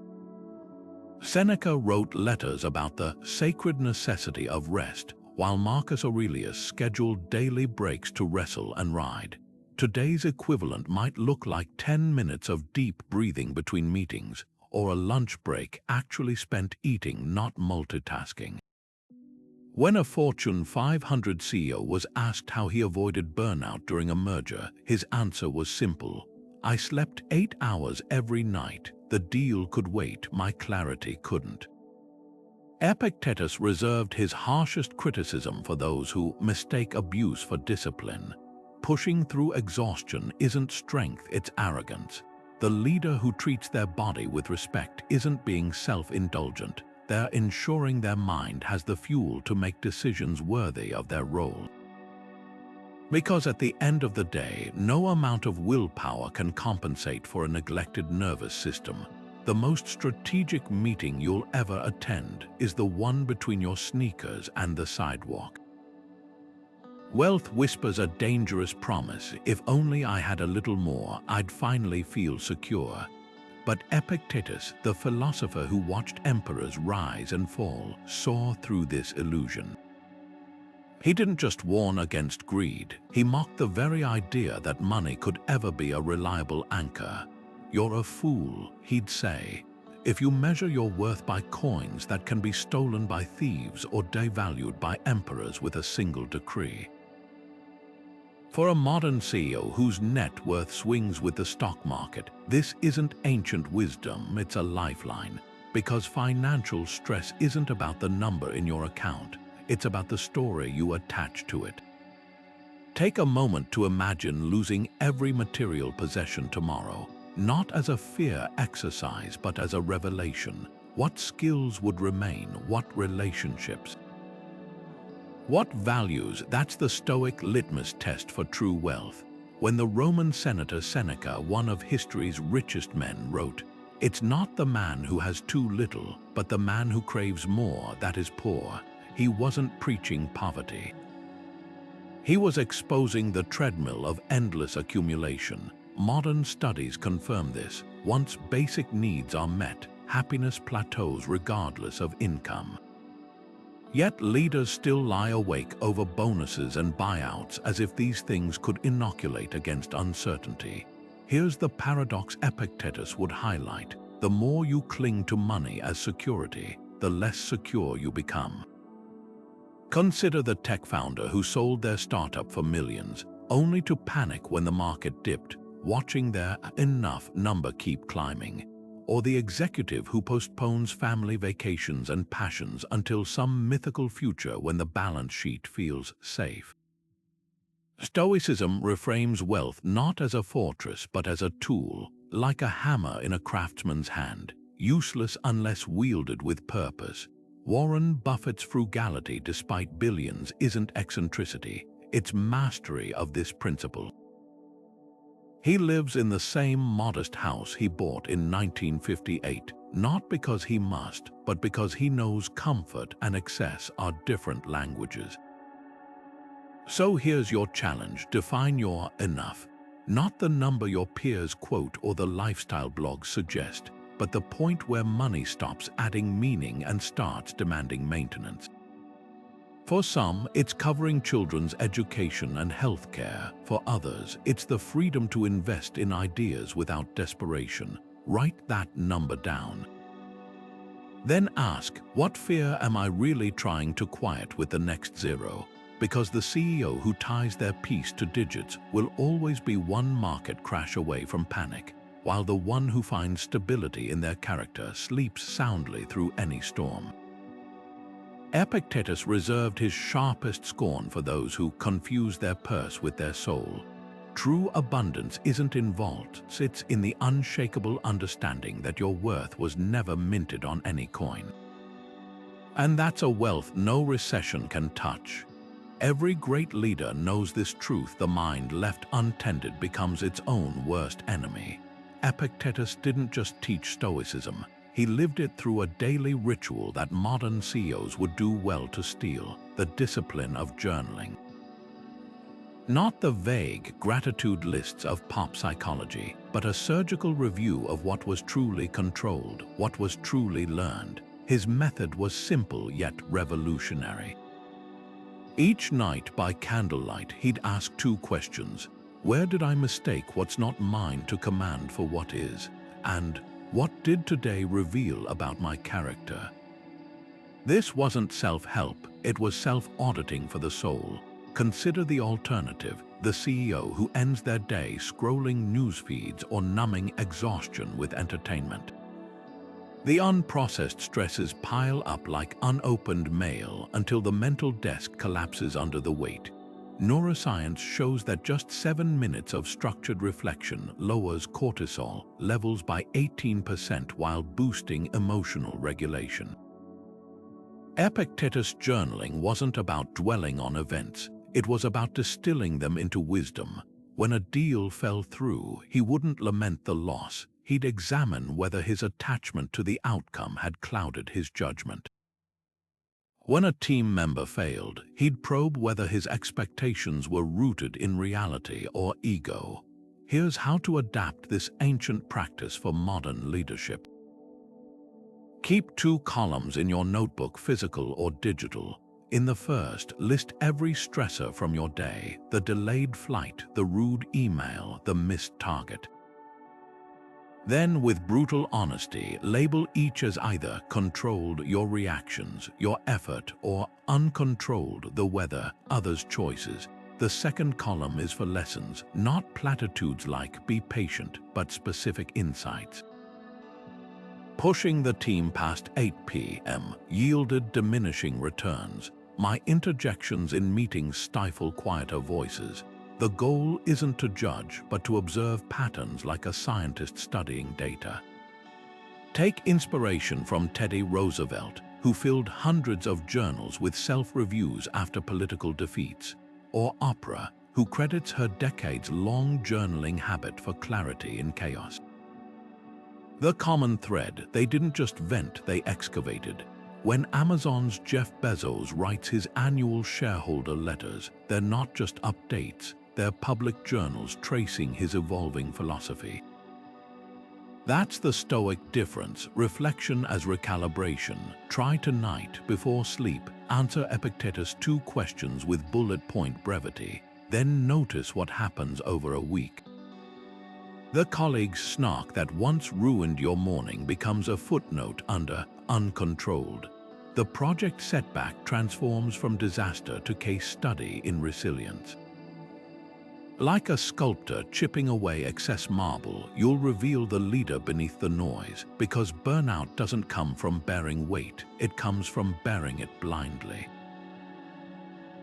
Seneca wrote letters about the sacred necessity of rest, while Marcus Aurelius scheduled daily breaks to wrestle and ride. Today's equivalent might look like 10 minutes of deep breathing between meetings, or a lunch break actually spent eating, not multitasking. When a Fortune 500 CEO was asked how he avoided burnout during a merger, his answer was simple: "I slept 8 hours every night. The deal could wait, my clarity couldn't." Epictetus reserved his harshest criticism for those who mistake abuse for discipline. Pushing through exhaustion isn't strength, it's arrogance. The leader who treats their body with respect isn't being self-indulgent. They're ensuring their mind has the fuel to make decisions worthy of their role. Because at the end of the day, no amount of willpower can compensate for a neglected nervous system. The most strategic meeting you'll ever attend is the one between your sneakers and the sidewalk. Wealth whispers a dangerous promise: if only I had a little more, I'd finally feel secure. But Epictetus, the philosopher who watched emperors rise and fall, saw through this illusion. He didn't just warn against greed, he mocked the very idea that money could ever be a reliable anchor. "You're a fool," he'd say, "if you measure your worth by coins that can be stolen by thieves or devalued by emperors with a single decree." For a modern CEO whose net worth swings with the stock market, this isn't ancient wisdom, it's a lifeline. Because financial stress isn't about the number in your account, it's about the story you attach to it. Take a moment to imagine losing every material possession tomorrow, not as a fear exercise, but as a revelation. What skills would remain? What relationships? What values? That's the Stoic litmus test for true wealth. When the Roman senator Seneca, one of history's richest men, wrote, "It's not the man who has too little, but the man who craves more that is poor," he wasn't preaching poverty. He was exposing the treadmill of endless accumulation. Modern studies confirm this. Once basic needs are met, happiness plateaus regardless of income. Yet leaders still lie awake over bonuses and buyouts as if these things could inoculate against uncertainty. Here's the paradox Epictetus would highlight. The more you cling to money as security, the less secure you become. Consider the tech founder who sold their startup for millions, only to panic when the market dipped, watching their enough number keep climbing. Or the executive who postpones family vacations and passions until some mythical future when the balance sheet feels safe. Stoicism reframes wealth not as a fortress but as a tool, like a hammer in a craftsman's hand, useless unless wielded with purpose. Warren Buffett's frugality despite billions isn't eccentricity, it's mastery of this principle. He lives in the same modest house he bought in 1958, not because he must, but because he knows comfort and excess are different languages. So here's your challenge: define your enough. Not the number your peers quote or the lifestyle blogs suggest, but the point where money stops adding meaning and starts demanding maintenance. For some, it's covering children's education and healthcare. For others, it's the freedom to invest in ideas without desperation. Write that number down. Then ask, what fear am I really trying to quiet with the next zero? Because the CEO who ties their piece to digits will always be one market crash away from panic, while the one who finds stability in their character sleeps soundly through any storm. Epictetus reserved his sharpest scorn for those who confuse their purse with their soul. True abundance isn't in vaults, it's in the unshakable understanding that your worth was never minted on any coin. And that's a wealth no recession can touch. Every great leader knows this truth: the mind left untended becomes its own worst enemy. Epictetus didn't just teach Stoicism, he lived it through a daily ritual that modern CEOs would do well to steal: the discipline of journaling. Not the vague gratitude lists of pop psychology, but a surgical review of what was truly controlled, what was truly learned. His method was simple yet revolutionary. Each night by candlelight, he'd ask two questions. Where did I mistake what's not mine to command for what is? And what did today reveal about my character? This wasn't self-help, it was self-auditing for the soul. Consider the alternative: the CEO who ends their day scrolling news feeds or numbing exhaustion with entertainment. The unprocessed stresses pile up like unopened mail until the mental desk collapses under the weight. Neuroscience shows that just 7 minutes of structured reflection lowers cortisol levels by 18% while boosting emotional regulation. Epictetus' journaling wasn't about dwelling on events, it was about distilling them into wisdom. When a deal fell through, he wouldn't lament the loss, he'd examine whether his attachment to the outcome had clouded his judgment. When a team member failed, he'd probe whether his expectations were rooted in reality or ego. Here's how to adapt this ancient practice for modern leadership. Keep 2 columns in your notebook, physical or digital. In the first, list every stressor from your day: the delayed flight, the rude email, the missed target. Then, with brutal honesty, label each as either controlled, your reactions, your effort, or uncontrolled, the weather, others' choices. The second column is for lessons, not platitudes like "be patient," but specific insights. Pushing the team past 8 p.m. yielded diminishing returns. My interjections in meetings stifle quieter voices. The goal isn't to judge, but to observe patterns like a scientist studying data. Take inspiration from Teddy Roosevelt, who filled hundreds of journals with self-reviews after political defeats, or Oprah, who credits her decades-long journaling habit for clarity in chaos. The common thread: they didn't just vent, they excavated. When Amazon's Jeff Bezos writes his annual shareholder letters, they're not just updates, they're public journals tracing his evolving philosophy. That's the Stoic difference, reflection as recalibration. Try tonight, before sleep, answer Epictetus' 2 questions with bullet point brevity. Then notice what happens over a week. The colleague's snark that once ruined your morning becomes a footnote under uncontrolled. The project setback transforms from disaster to case study in resilience. Like a sculptor chipping away excess marble, you'll reveal the leader beneath the noise, because burnout doesn't come from bearing weight, it comes from bearing it blindly.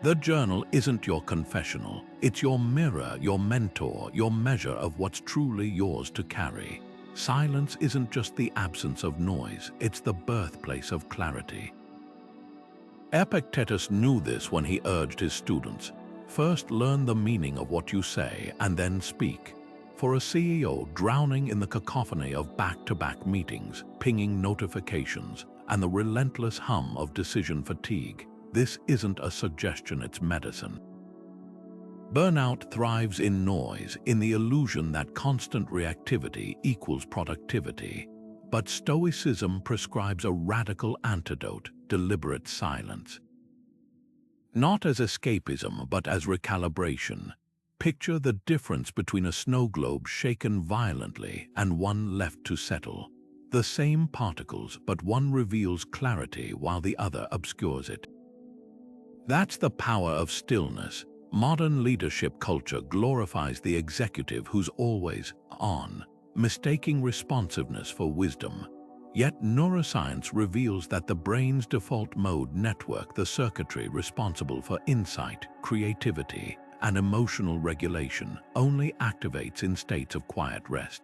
The journal isn't your confessional, it's your mirror, your mentor, your measure of what's truly yours to carry. Silence isn't just the absence of noise, it's the birthplace of clarity. Epictetus knew this when he urged his students, first learn the meaning of what you say and then speak. For a CEO drowning in the cacophony of back-to-back meetings, pinging notifications, and the relentless hum of decision fatigue, this isn't a suggestion, it's medicine. Burnout thrives in noise, in the illusion that constant reactivity equals productivity. But Stoicism prescribes a radical antidote, deliberate silence. Not as escapism, but as recalibration. Picture the difference between a snow globe shaken violently and one left to settle. The same particles, but one reveals clarity while the other obscures it. That's the power of stillness. Modern leadership culture glorifies the executive who's always on, mistaking responsiveness for wisdom. Yet neuroscience reveals that the brain's default mode network, the circuitry responsible for insight, creativity, and emotional regulation, only activates in states of quiet rest.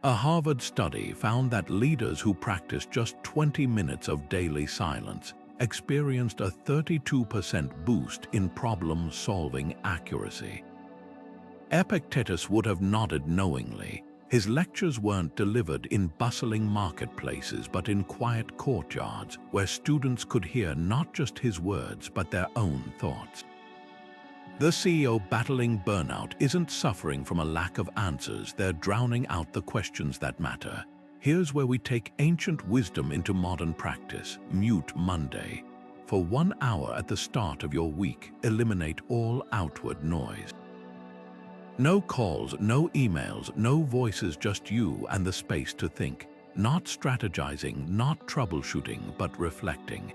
A Harvard study found that leaders who practiced just 20 minutes of daily silence experienced a 32% boost in problem-solving accuracy. Epictetus would have nodded knowingly. His lectures weren't delivered in bustling marketplaces but in quiet courtyards where students could hear not just his words but their own thoughts. The CEO battling burnout isn't suffering from a lack of answers, they're drowning out the questions that matter. Here's where we take ancient wisdom into modern practice. Mute Monday. For 1 hour at the start of your week, eliminate all outward noise. No calls, no emails, no voices, just you and the space to think. Not strategizing, not troubleshooting, but reflecting.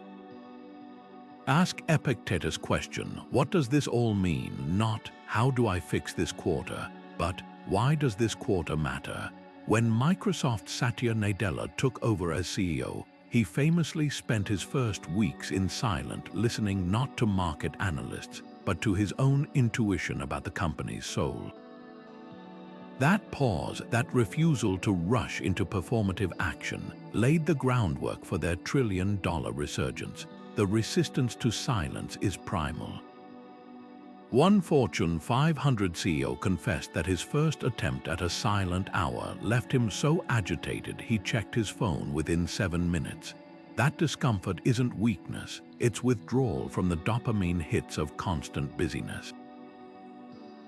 Ask Epictetus' question, what does this all mean? Not, how do I fix this quarter? But, why does this quarter matter? When Microsoft's Satya Nadella took over as CEO, he famously spent his first weeks in silent, listening not to market analysts, but to his own intuition about the company's soul. That pause, that refusal to rush into performative action, laid the groundwork for their trillion-dollar resurgence. The resistance to silence is primal. One Fortune 500 CEO confessed that his first attempt at a silent hour left him so agitated he checked his phone within 7 minutes. That discomfort isn't weakness, it's withdrawal from the dopamine hits of constant busyness.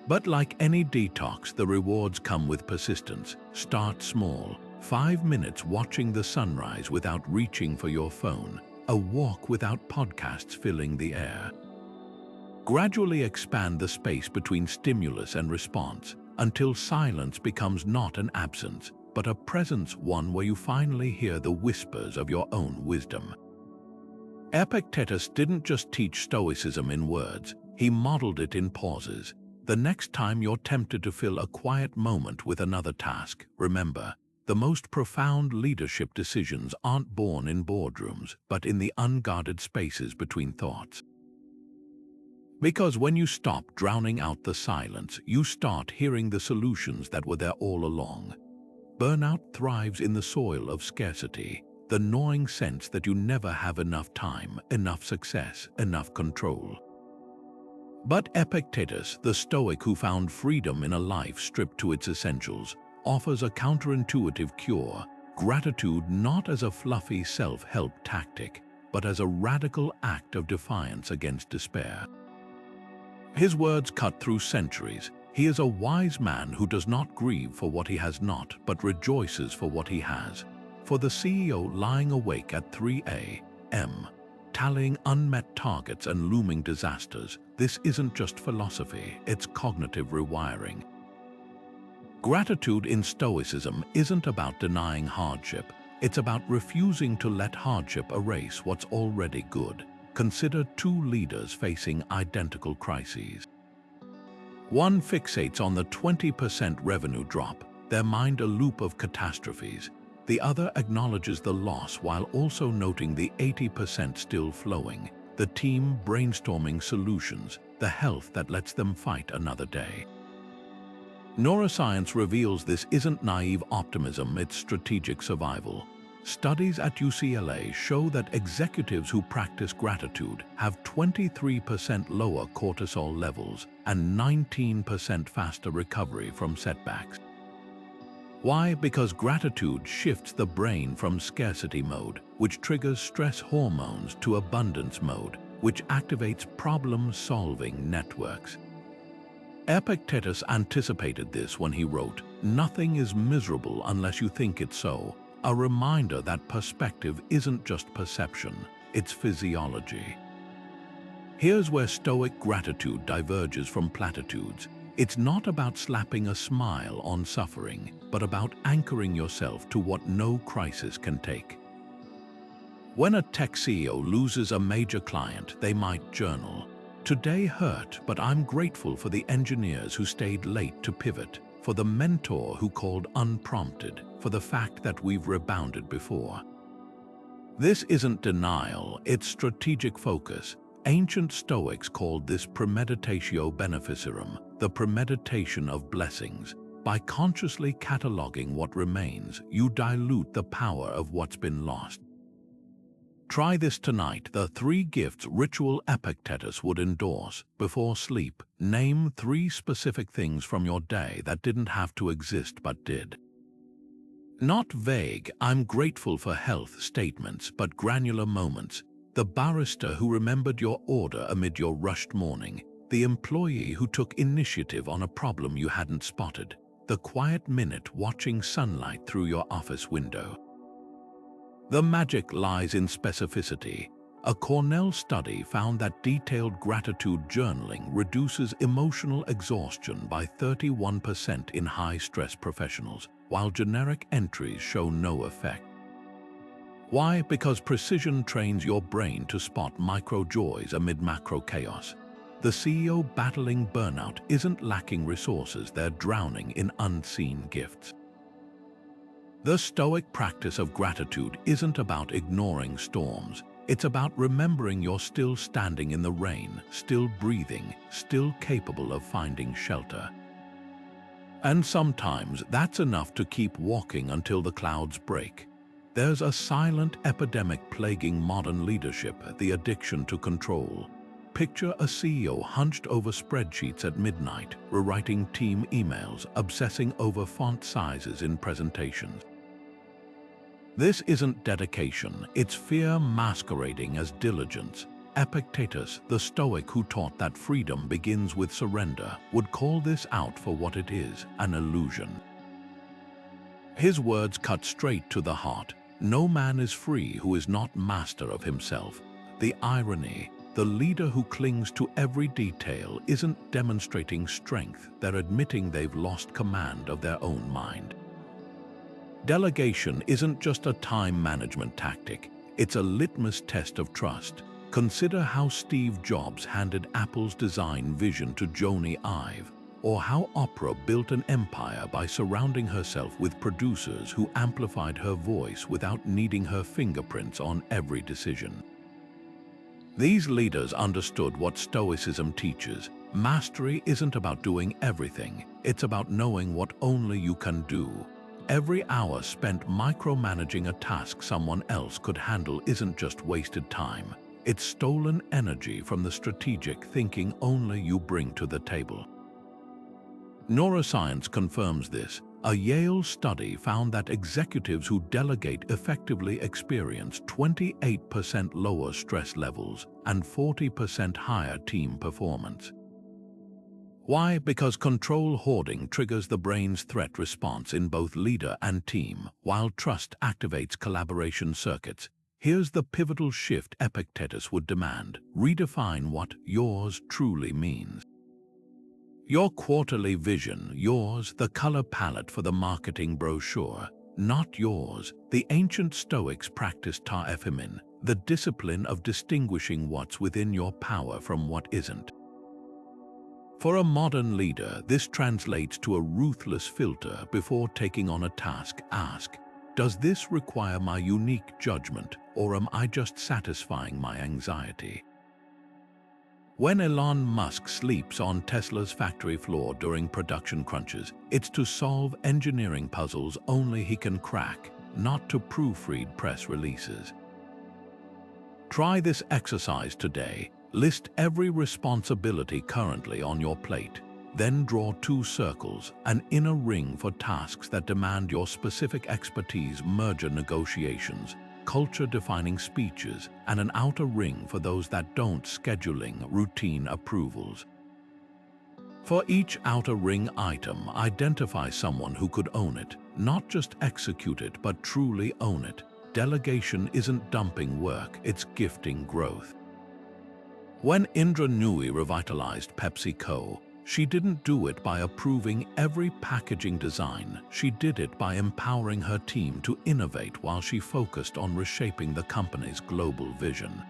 But like any detox, the rewards come with persistence. Start small. 5 minutes watching the sunrise without reaching for your phone. A walk without podcasts filling the air. Gradually expand the space between stimulus and response until silence becomes not an absence, but a presence, one where you finally hear the whispers of your own wisdom. Epictetus didn't just teach Stoicism in words, he modeled it in pauses. The next time you're tempted to fill a quiet moment with another task, remember, the most profound leadership decisions aren't born in boardrooms, but in the unguarded spaces between thoughts. Because when you stop drowning out the silence, you start hearing the solutions that were there all along. Burnout thrives in the soil of scarcity, the gnawing sense that you never have enough time, enough success, enough control. But Epictetus, the Stoic who found freedom in a life stripped to its essentials, offers a counterintuitive cure. Gratitude not as a fluffy self-help tactic, but as a radical act of defiance against despair. His words cut through centuries. He is a wise man who does not grieve for what he has not, but rejoices for what he has. For the CEO lying awake at 3 a.m., tallying unmet targets and looming disasters, this isn't just philosophy, it's cognitive rewiring. Gratitude in Stoicism isn't about denying hardship, it's about refusing to let hardship erase what's already good. Consider two leaders facing identical crises. One fixates on the 20% revenue drop, their mind a loop of catastrophes. The other acknowledges the loss while also noting the 80% still flowing, the team brainstorming solutions, the health that lets them fight another day. Neuroscience reveals this isn't naive optimism, it's strategic survival. Studies at UCLA show that executives who practice gratitude have 23% lower cortisol levels and 19% faster recovery from setbacks. Why? Because gratitude shifts the brain from scarcity mode, which triggers stress hormones, to abundance mode, which activates problem-solving networks. Epictetus anticipated this when he wrote, "Nothing is miserable unless you think it so," a reminder that perspective isn't just perception, it's physiology. Here's where Stoic gratitude diverges from platitudes. It's not about slapping a smile on suffering, but about anchoring yourself to what no crisis can take. When a tech CEO loses a major client, they might journal, "Today hurt, but I'm grateful for the engineers who stayed late to pivot, for the mentor who called unprompted, for the fact that we've rebounded before." This isn't denial, it's strategic focus. Ancient Stoics called this premeditatio beneficiarum, the premeditation of blessings. By consciously cataloging what remains, you dilute the power of what's been lost. Try this tonight, the 3 gifts ritual Epictetus would endorse. Before sleep, name 3 specific things from your day that didn't have to exist but did. Not vague, "I'm grateful for health" statements, but granular moments. The barrister who remembered your order amid your rushed morning, the employee who took initiative on a problem you hadn't spotted, the quiet minute watching sunlight through your office window. The magic lies in specificity. A Cornell study found that detailed gratitude journaling reduces emotional exhaustion by 31% in high-stress professionals, while generic entries show no effect. Why? Because precision trains your brain to spot micro-joys amid macro-chaos. The CEO battling burnout isn't lacking resources, they're drowning in unseen gifts. The Stoic practice of gratitude isn't about ignoring storms. It's about remembering you're still standing in the rain, still breathing, still capable of finding shelter. And sometimes that's enough to keep walking until the clouds break. There's a silent epidemic plaguing modern leadership, the addiction to control. Picture a CEO hunched over spreadsheets at midnight, rewriting team emails, obsessing over font sizes in presentations. This isn't dedication, it's fear masquerading as diligence. Epictetus, the Stoic who taught that freedom begins with surrender, would call this out for what it is, an illusion. His words cut straight to the heart. No man is free who is not master of himself. The irony, the leader who clings to every detail isn't demonstrating strength, they're admitting they've lost command of their own mind. Delegation isn't just a time management tactic, it's a litmus test of trust. Consider how Steve Jobs handed Apple's design vision to Jony Ive, or how Oprah built an empire by surrounding herself with producers who amplified her voice without needing her fingerprints on every decision. These leaders understood what Stoicism teaches. Mastery isn't about doing everything, it's about knowing what only you can do. Every hour spent micromanaging a task someone else could handle isn't just wasted time. It's stolen energy from the strategic thinking only you bring to the table. Neuroscience confirms this. A Yale study found that executives who delegate effectively experience 28% lower stress levels and 40% higher team performance. Why? Because control hoarding triggers the brain's threat response in both leader and team, while trust activates collaboration circuits. Here's the pivotal shift Epictetus would demand: redefine what yours truly means. Your quarterly vision, yours, the color palette for the marketing brochure, not yours. The ancient Stoics practiced ta ephimin, the discipline of distinguishing what's within your power from what isn't. For a modern leader, this translates to a ruthless filter before taking on a task. Ask, does this require my unique judgment, or am I just satisfying my anxiety? When Elon Musk sleeps on Tesla's factory floor during production crunches, it's to solve engineering puzzles only he can crack, not to proofread press releases. Try this exercise today. List every responsibility currently on your plate. Then draw 2 circles, an inner ring for tasks that demand your specific expertise, merger negotiations, culture-defining speeches, and an outer ring for those that don't, scheduling, routine approvals. For each outer ring item, identify someone who could own it, not just execute it, but truly own it. Delegation isn't dumping work, it's gifting growth. When Indra Nooyi revitalized PepsiCo, she didn't do it by approving every packaging design. She did it by empowering her team to innovate while she focused on reshaping the company's global vision.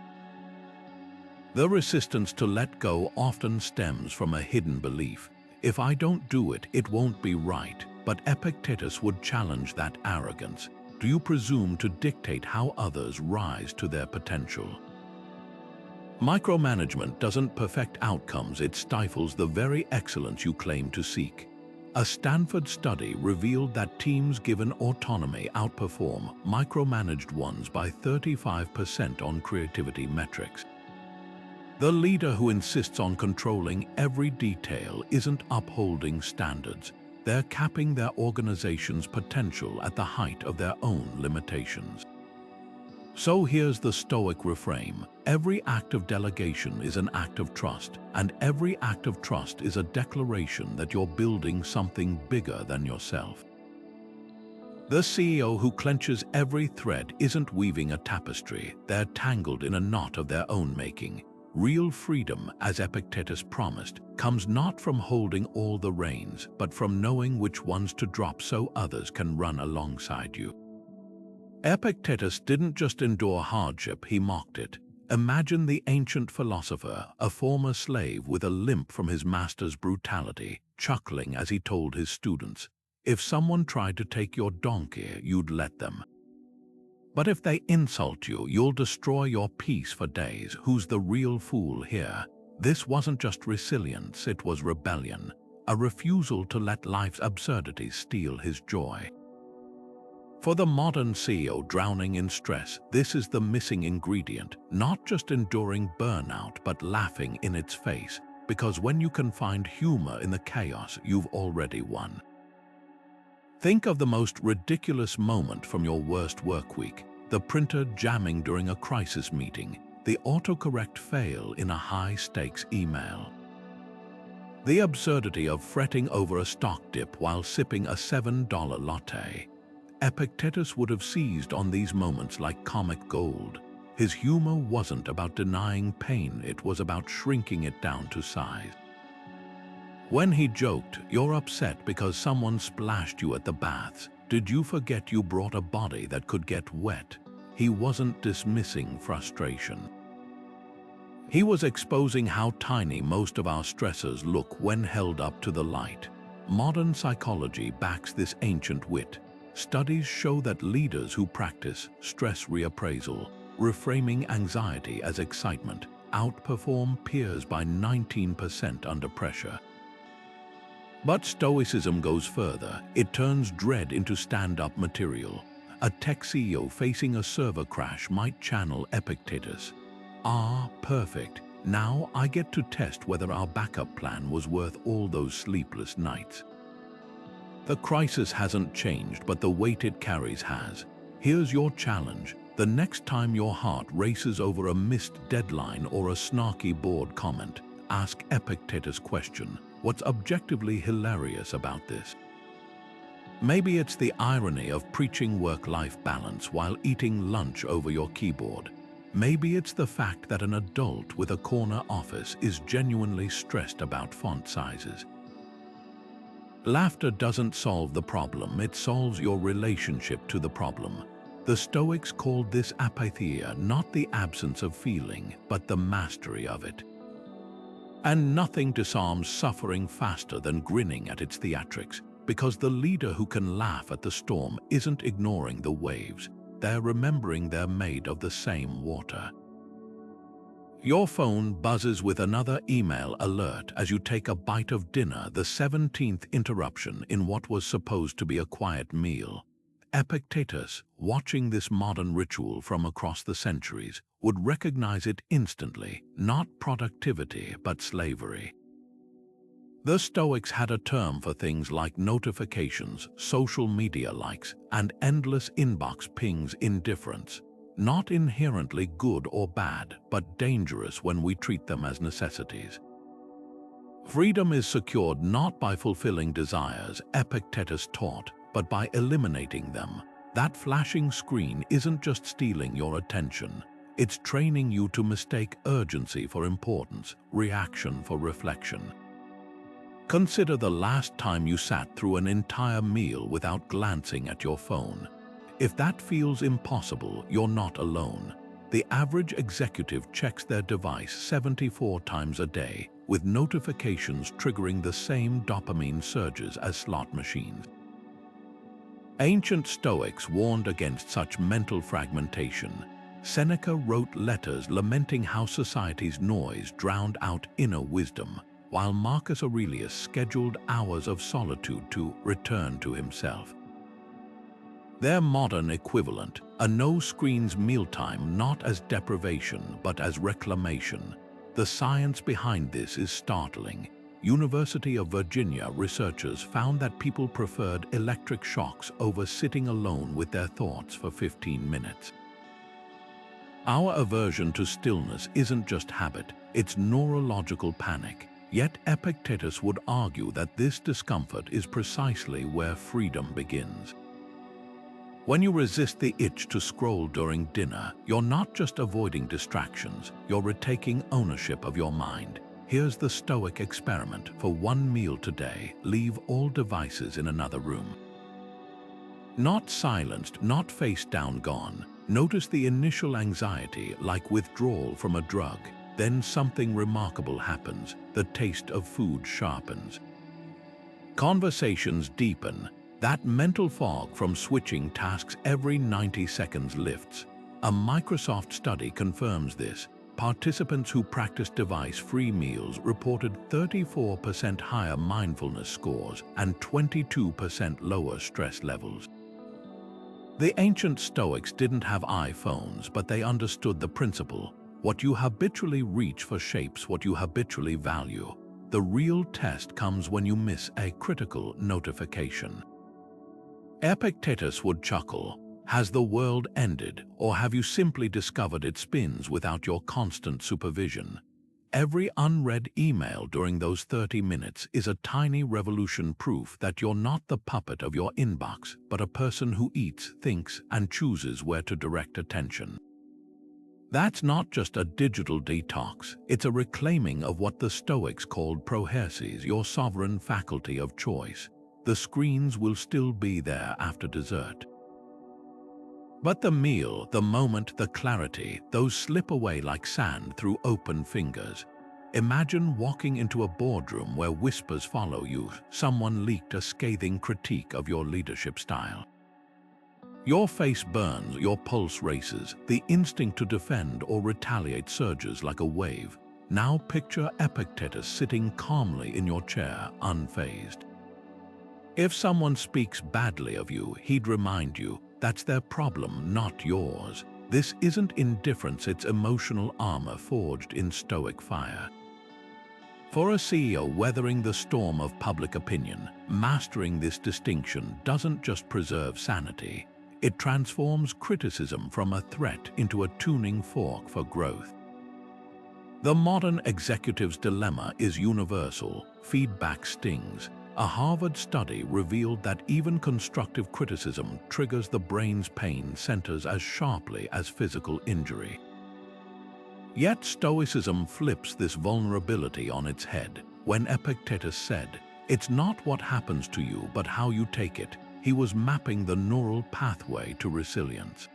The resistance to let go often stems from a hidden belief: if I don't do it, it won't be right. But Epictetus would challenge that arrogance. Do you presume to dictate how others rise to their potential? Micromanagement doesn't perfect outcomes, it stifles the very excellence you claim to seek. A Stanford study revealed that teams given autonomy outperform micromanaged ones by 35% on creativity metrics. The leader who insists on controlling every detail isn't upholding standards. They're capping their organization's potential at the height of their own limitations. So here's the Stoic reframe: every act of delegation is an act of trust, and every act of trust is a declaration that you're building something bigger than yourself. The CEO who clenches every thread isn't weaving a tapestry, they're tangled in a knot of their own making. Real freedom, as Epictetus promised, comes not from holding all the reins, but from knowing which ones to drop so others can run alongside you. Epictetus didn't just endure hardship, he mocked it. Imagine the ancient philosopher, a former slave with a limp from his master's brutality, chuckling as he told his students, "If someone tried to take your donkey, you'd let them. But if they insult you, you'll destroy your peace for days. Who's the real fool here?" This wasn't just resilience, it was rebellion, a refusal to let life's absurdities steal his joy. For the modern CEO drowning in stress, this is the missing ingredient, not just enduring burnout, but laughing in its face, because when you can find humor in the chaos, you've already won. Think of the most ridiculous moment from your worst work week: the printer jamming during a crisis meeting, the autocorrect fail in a high-stakes email, the absurdity of fretting over a stock dip while sipping a $7 latte. Epictetus would have seized on these moments like comic gold. His humor wasn't about denying pain, it was about shrinking it down to size. When he joked, "You're upset because someone splashed you at the baths. Did you forget you brought a body that could get wet?" He wasn't dismissing frustration. He was exposing how tiny most of our stressors look when held up to the light. Modern psychology backs this ancient wit. Studies show that leaders who practice stress reappraisal, reframing anxiety as excitement, outperform peers by 19% under pressure. But Stoicism goes further. It turns dread into stand-up material. A tech CEO facing a server crash might channel Epictetus. "Ah, perfect. Now I get to test whether our backup plan was worth all those sleepless nights." The crisis hasn't changed, but the weight it carries has. Here's your challenge. The next time your heart races over a missed deadline or a snarky board comment, ask Epictetus' question: what's objectively hilarious about this? Maybe it's the irony of preaching work-life balance while eating lunch over your keyboard. Maybe it's the fact that an adult with a corner office is genuinely stressed about font sizes. Laughter doesn't solve the problem, it solves your relationship to the problem. The Stoics called this apatheia, not the absence of feeling, but the mastery of it. And nothing disarms suffering faster than grinning at its theatrics, because the leader who can laugh at the storm isn't ignoring the waves, they're remembering they're made of the same water. Your phone buzzes with another email alert as you take a bite of dinner, the 17th interruption in what was supposed to be a quiet meal. Epictetus, watching this modern ritual from across the centuries, would recognize it instantly, not productivity but slavery. The Stoics had a term for things like notifications, social media likes, and endless inbox pings: indifference. Not inherently good or bad, but dangerous when we treat them as necessities. Freedom is secured not by fulfilling desires, Epictetus taught, but by eliminating them. That flashing screen isn't just stealing your attention, it's training you to mistake urgency for importance, reaction for reflection. Consider the last time you sat through an entire meal without glancing at your phone. If that feels impossible, you're not alone. The average executive checks their device 74 times a day, with notifications triggering the same dopamine surges as slot machines. Ancient Stoics warned against such mental fragmentation. Seneca wrote letters lamenting how society's noise drowned out inner wisdom, while Marcus Aurelius scheduled hours of solitude to return to himself. Their modern equivalent, a no-screens mealtime not as deprivation but as reclamation. The science behind this is startling. University of Virginia researchers found that people preferred electric shocks over sitting alone with their thoughts for 15 minutes. Our aversion to stillness isn't just habit, it's neurological panic. Yet Epictetus would argue that this discomfort is precisely where freedom begins. When you resist the itch to scroll during dinner, you're not just avoiding distractions, you're retaking ownership of your mind. Here's the Stoic experiment. For one meal today, leave all devices in another room. Not silenced, not face down gone. Notice the initial anxiety, like withdrawal from a drug. Then something remarkable happens. The taste of food sharpens. Conversations deepen. That mental fog from switching tasks every 90 seconds lifts. A Microsoft study confirms this. Participants who practiced device-free meals reported 34% higher mindfulness scores and 22% lower stress levels. The ancient Stoics didn't have iPhones, but they understood the principle. What you habitually reach for shapes what you habitually value. The real test comes when you miss a critical notification. Epictetus would chuckle. Has the world ended, or have you simply discovered it spins without your constant supervision? Every unread email during those 30 minutes is a tiny revolution, proof that you're not the puppet of your inbox, but a person who eats, thinks, and chooses where to direct attention. That's not just a digital detox, it's a reclaiming of what the Stoics called proherses, your sovereign faculty of choice. The screens will still be there after dessert. But the meal, the moment, the clarity, those slip away like sand through open fingers. Imagine walking into a boardroom where whispers follow you. Someone leaked a scathing critique of your leadership style. Your face burns, your pulse races, the instinct to defend or retaliate surges like a wave. Now picture Epictetus sitting calmly in your chair, unfazed. If someone speaks badly of you, he'd remind you, that's their problem, not yours. This isn't indifference, it's emotional armor forged in Stoic fire. For a CEO weathering the storm of public opinion, mastering this distinction doesn't just preserve sanity, it transforms criticism from a threat into a tuning fork for growth. The modern executive's dilemma is universal. Feedback stings. A Harvard study revealed that even constructive criticism triggers the brain's pain centers as sharply as physical injury. Yet Stoicism flips this vulnerability on its head. When Epictetus said, "It's not what happens to you, but how you take it," he was mapping the neural pathway to resilience.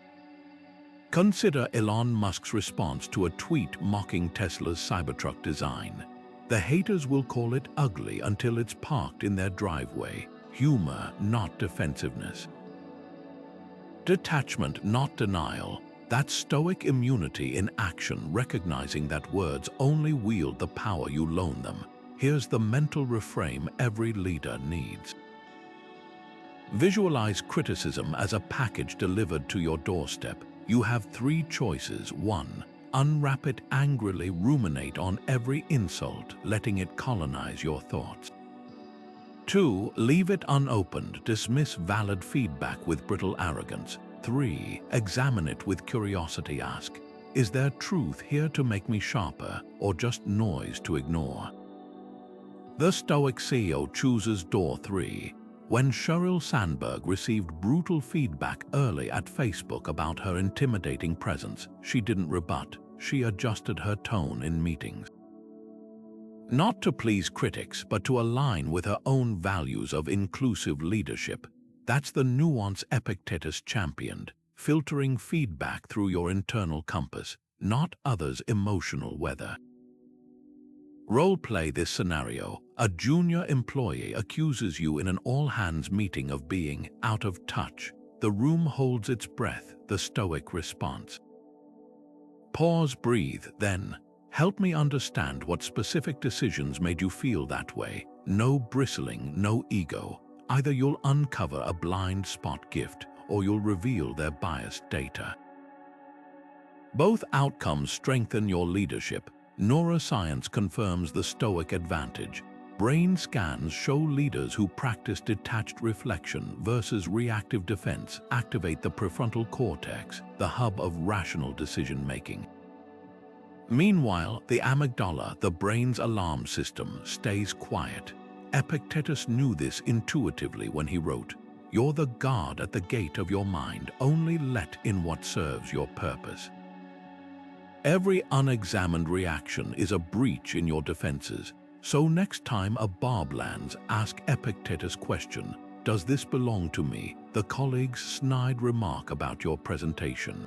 Consider Elon Musk's response to a tweet mocking Tesla's Cybertruck design. The haters will call it ugly until it's parked in their driveway. Humor, not defensiveness. Detachment, not denial. That's Stoic immunity in action, recognizing that words only wield the power you loan them. Here's the mental reframe every leader needs. Visualize criticism as a package delivered to your doorstep. You have three choices. 1. Unwrap it angrily, ruminate on every insult, letting it colonize your thoughts. 2. Leave it unopened, dismiss valid feedback with brittle arrogance. 3. Examine it with curiosity, ask, is there truth here to make me sharper, or just noise to ignore? The Stoic CEO chooses door 3. When Sheryl Sandberg received brutal feedback early at Facebook about her intimidating presence, she didn't rebut, she adjusted her tone in meetings. Not to please critics, but to align with her own values of inclusive leadership. That's the nuance Epictetus championed, filtering feedback through your internal compass, not others' emotional weather. Role-play this scenario. A junior employee accuses you in an all-hands meeting of being out of touch. The room holds its breath, the Stoic response. Pause, breathe, then, help me understand what specific decisions made you feel that way. No bristling, no ego. Either you'll uncover a blind spot gift, or you'll reveal their biased data. Both outcomes strengthen your leadership. Neuroscience confirms the Stoic advantage. Brain scans show leaders who practice detached reflection versus reactive defense activate the prefrontal cortex, the hub of rational decision-making. Meanwhile, the amygdala, the brain's alarm system, stays quiet. Epictetus knew this intuitively when he wrote, "You're the guard at the gate of your mind, only let in what serves your purpose." Every unexamined reaction is a breach in your defenses. So next time a barb lands, ask Epictetus' question, "Does this belong to me?" The colleague's snide remark about your presentation.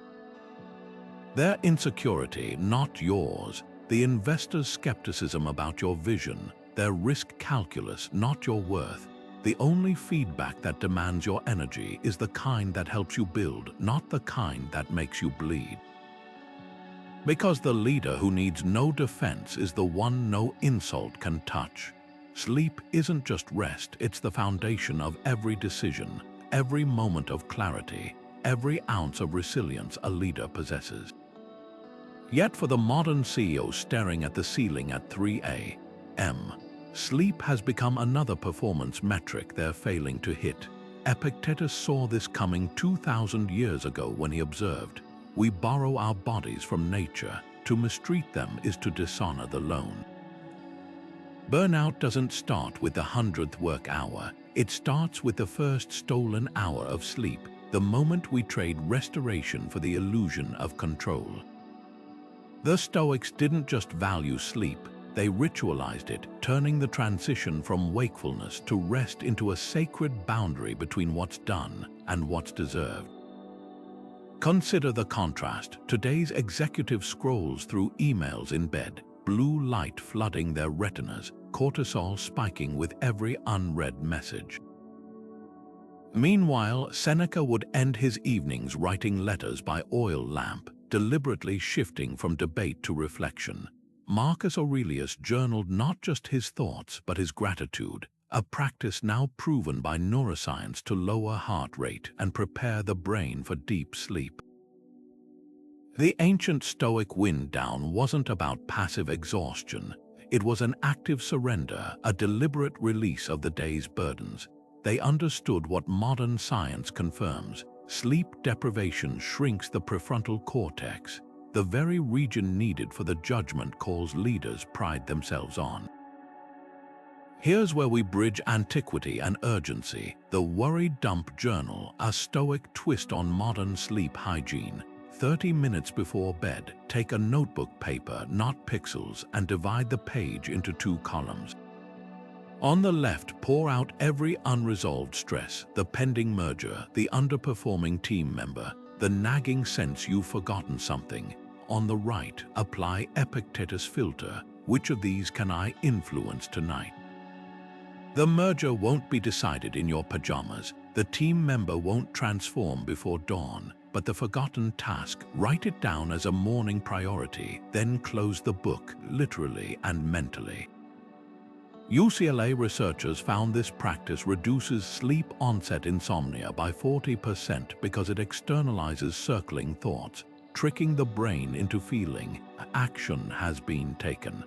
Their insecurity, not yours. The investor's skepticism about your vision. Their risk calculus, not your worth. The only feedback that demands your energy is the kind that helps you build, not the kind that makes you bleed. Because the leader who needs no defense is the one no insult can touch. Sleep isn't just rest, it's the foundation of every decision, every moment of clarity, every ounce of resilience a leader possesses. Yet for the modern CEO staring at the ceiling at 3 a.m., sleep has become another performance metric they're failing to hit. Epictetus saw this coming 2,000 years ago when he observed, "We borrow our bodies from nature. To mistreat them is to dishonor the lone." Burnout doesn't start with the 100th work hour. It starts with the first stolen hour of sleep, the moment we trade restoration for the illusion of control. The Stoics didn't just value sleep, they ritualized it, turning the transition from wakefulness to rest into a sacred boundary between what's done and what's deserved. Consider the contrast. Today's executive scrolls through emails in bed, blue light flooding their retinas, cortisol spiking with every unread message. Meanwhile, Seneca would end his evenings writing letters by oil lamp, deliberately shifting from debate to reflection. Marcus Aurelius journaled not just his thoughts but his gratitude, a practice now proven by neuroscience to lower heart rate and prepare the brain for deep sleep. The ancient Stoic wind down wasn't about passive exhaustion. It was an active surrender, a deliberate release of the day's burdens. They understood what modern science confirms. Sleep deprivation shrinks the prefrontal cortex, the very region needed for the judgment calls leaders pride themselves on. Here's where we bridge antiquity and urgency. The Worry Dump Journal, a Stoic twist on modern sleep hygiene. 30 minutes before bed, take a notebook paper, not pixels, and divide the page into 2 columns. On the left, pour out every unresolved stress, the pending merger, the underperforming team member, the nagging sense you've forgotten something. On the right, apply Epictetus filter. Which of these can I influence tonight? The merger won't be decided in your pajamas. The team member won't transform before dawn. But the forgotten task, write it down as a morning priority, then close the book, literally and mentally. UCLA researchers found this practice reduces sleep onset insomnia by 40% because it externalizes circling thoughts, tricking the brain into feeling action has been taken.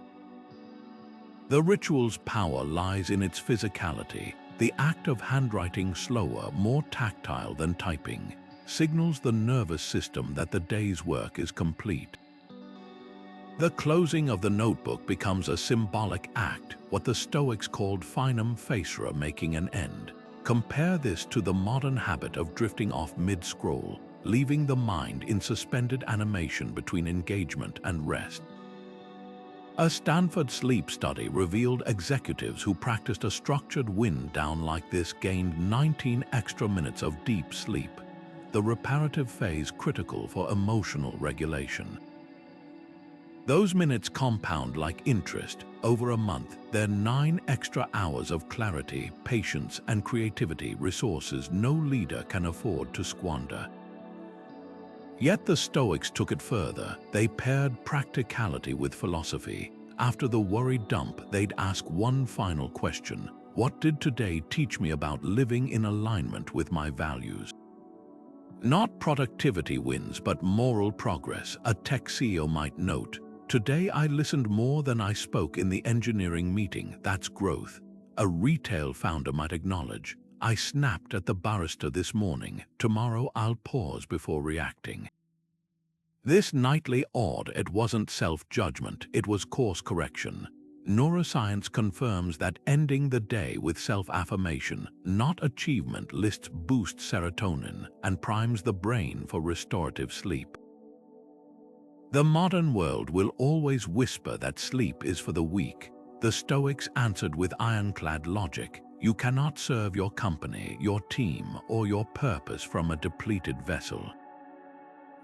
The ritual's power lies in its physicality. The act of handwriting slower, more tactile than typing, signals the nervous system that the day's work is complete. The closing of the notebook becomes a symbolic act, what the Stoics called finum facere, making an end. Compare this to the modern habit of drifting off mid-scroll, leaving the mind in suspended animation between engagement and rest. A Stanford sleep study revealed executives who practiced a structured wind down like this gained 19 extra minutes of deep sleep, the reparative phase critical for emotional regulation. Those minutes compound like interest. Over a month, they're 9 extra hours of clarity, patience, and creativity, resources no leader can afford to squander. Yet the Stoics took it further. They paired practicality with philosophy. After the worry dump, they'd ask one final question: what did today teach me about living in alignment with my values? Not productivity wins, but moral progress. A tech CEO might note, "Today I listened more than I spoke in the engineering meeting. That's growth." A retail founder might acknowledge, "I snapped at the barista this morning. Tomorrow I'll pause before reacting." This nightly audit, it wasn't self-judgment, it was course correction. Neuroscience confirms that ending the day with self-affirmation, not achievement lists, boosts serotonin and primes the brain for restorative sleep. The modern world will always whisper that sleep is for the weak. The Stoics answered with ironclad logic: you cannot serve your company, your team, or your purpose from a depleted vessel.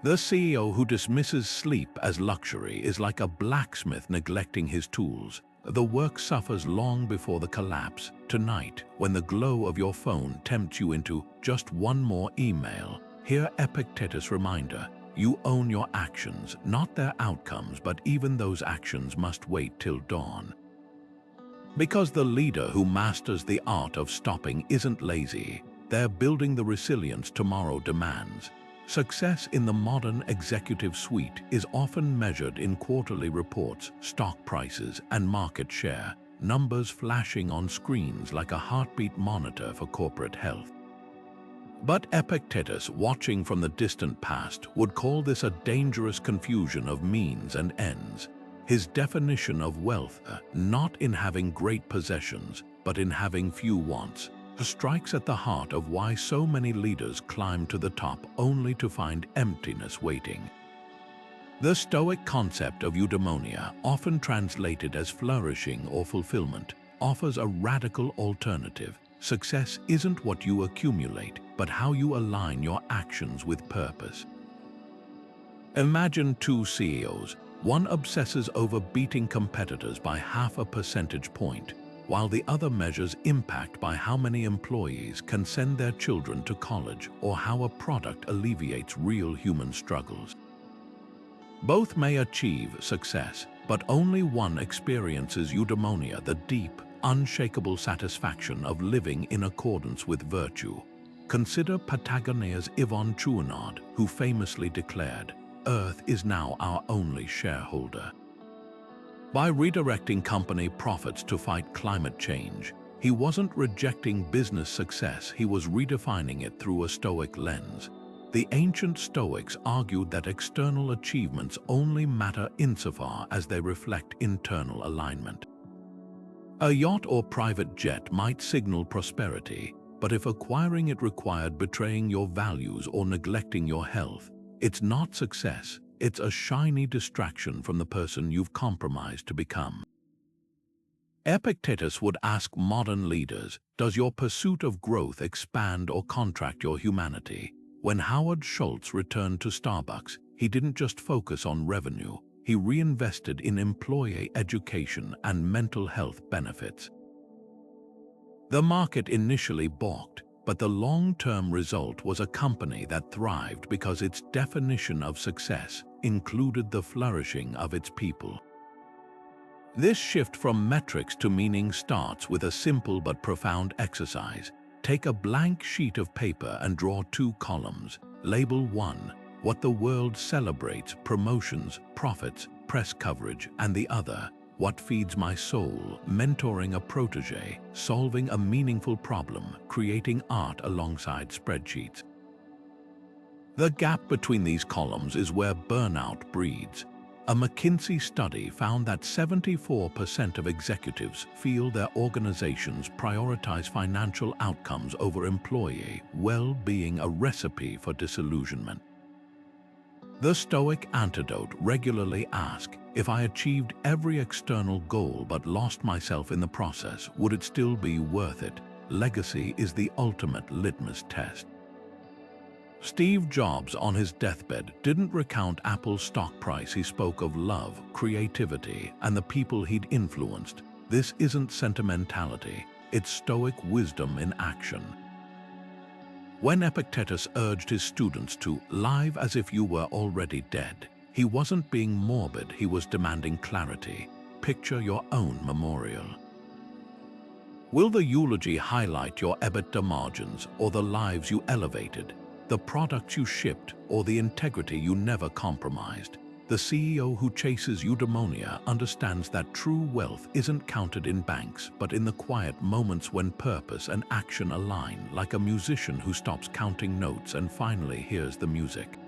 The CEO who dismisses sleep as luxury is like a blacksmith neglecting his tools. The work suffers long before the collapse. Tonight, when the glow of your phone tempts you into just one more email, hear Epictetus' reminder: you own your actions, not their outcomes, but even those actions must wait till dawn. Because the leader who masters the art of stopping isn't lazy, they're building the resilience tomorrow demands. Success in the modern executive suite is often measured in quarterly reports, stock prices, and market share, numbers flashing on screens like a heartbeat monitor for corporate health. But Epictetus, watching from the distant past, would call this a dangerous confusion of means and ends. His definition of wealth, not in having great possessions, but in having few wants, strikes at the heart of why so many leaders climb to the top only to find emptiness waiting. The Stoic concept of eudaimonia, often translated as flourishing or fulfillment, offers a radical alternative. Success isn't what you accumulate, but how you align your actions with purpose. Imagine 2 CEOs. One obsesses over beating competitors by half a percentage point, while the other measures impact by how many employees can send their children to college or how a product alleviates real human struggles. Both may achieve success, but only one experiences eudaimonia, the deep, unshakable satisfaction of living in accordance with virtue. Consider Patagonia's Yvonne Chouinard, who famously declared, "Earth is now our only shareholder." By redirecting company profits to fight climate change, he wasn't rejecting business success, he was redefining it through a Stoic lens. The ancient Stoics argued that external achievements only matter insofar as they reflect internal alignment. A yacht or private jet might signal prosperity, but if acquiring it required betraying your values or neglecting your health, it's not success, it's a shiny distraction from the person you've compromised to become. Epictetus would ask modern leaders, does your pursuit of growth expand or contract your humanity? When Howard Schultz returned to Starbucks, he didn't just focus on revenue, he reinvested in employee education and mental health benefits. The market initially balked, but the long-term result was a company that thrived because its definition of success included the flourishing of its people. This shift from metrics to meaning starts with a simple but profound exercise. Take a blank sheet of paper and draw 2 columns. Label 1, what the world celebrates, promotions, profits, press coverage, and the other, what feeds my soul, mentoring a protege, solving a meaningful problem, creating art alongside spreadsheets. The gap between these columns is where burnout breeds. A McKinsey study found that 74% of executives feel their organizations prioritize financial outcomes over employee well-being, a recipe for disillusionment. The Stoic antidote regularly asks, if I achieved every external goal but lost myself in the process, would it still be worth it? Legacy is the ultimate litmus test. Steve Jobs on his deathbed didn't recount Apple's stock price, he spoke of love, creativity, and the people he'd influenced. This isn't sentimentality, it's Stoic wisdom in action. When Epictetus urged his students to live as if you were already dead, he wasn't being morbid, he was demanding clarity. Picture your own memorial. Will the eulogy highlight your EBITDA margins or the lives you elevated? The products you shipped or the integrity you never compromised? The CEO who chases eudaimonia understands that true wealth isn't counted in banks, but in the quiet moments when purpose and action align, like a musician who stops counting notes and finally hears the music.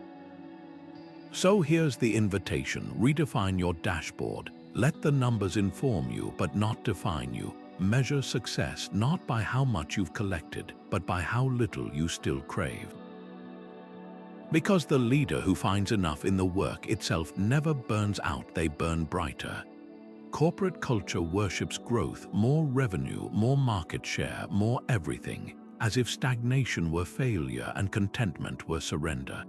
So here's the invitation: redefine your dashboard. Let the numbers inform you, but not define you. Measure success not by how much you've collected, but by how little you still crave. Because the leader who finds enough in the work itself never burns out, they burn brighter. Corporate culture worships growth, more revenue, more market share, more everything, as if stagnation were failure and contentment were surrender.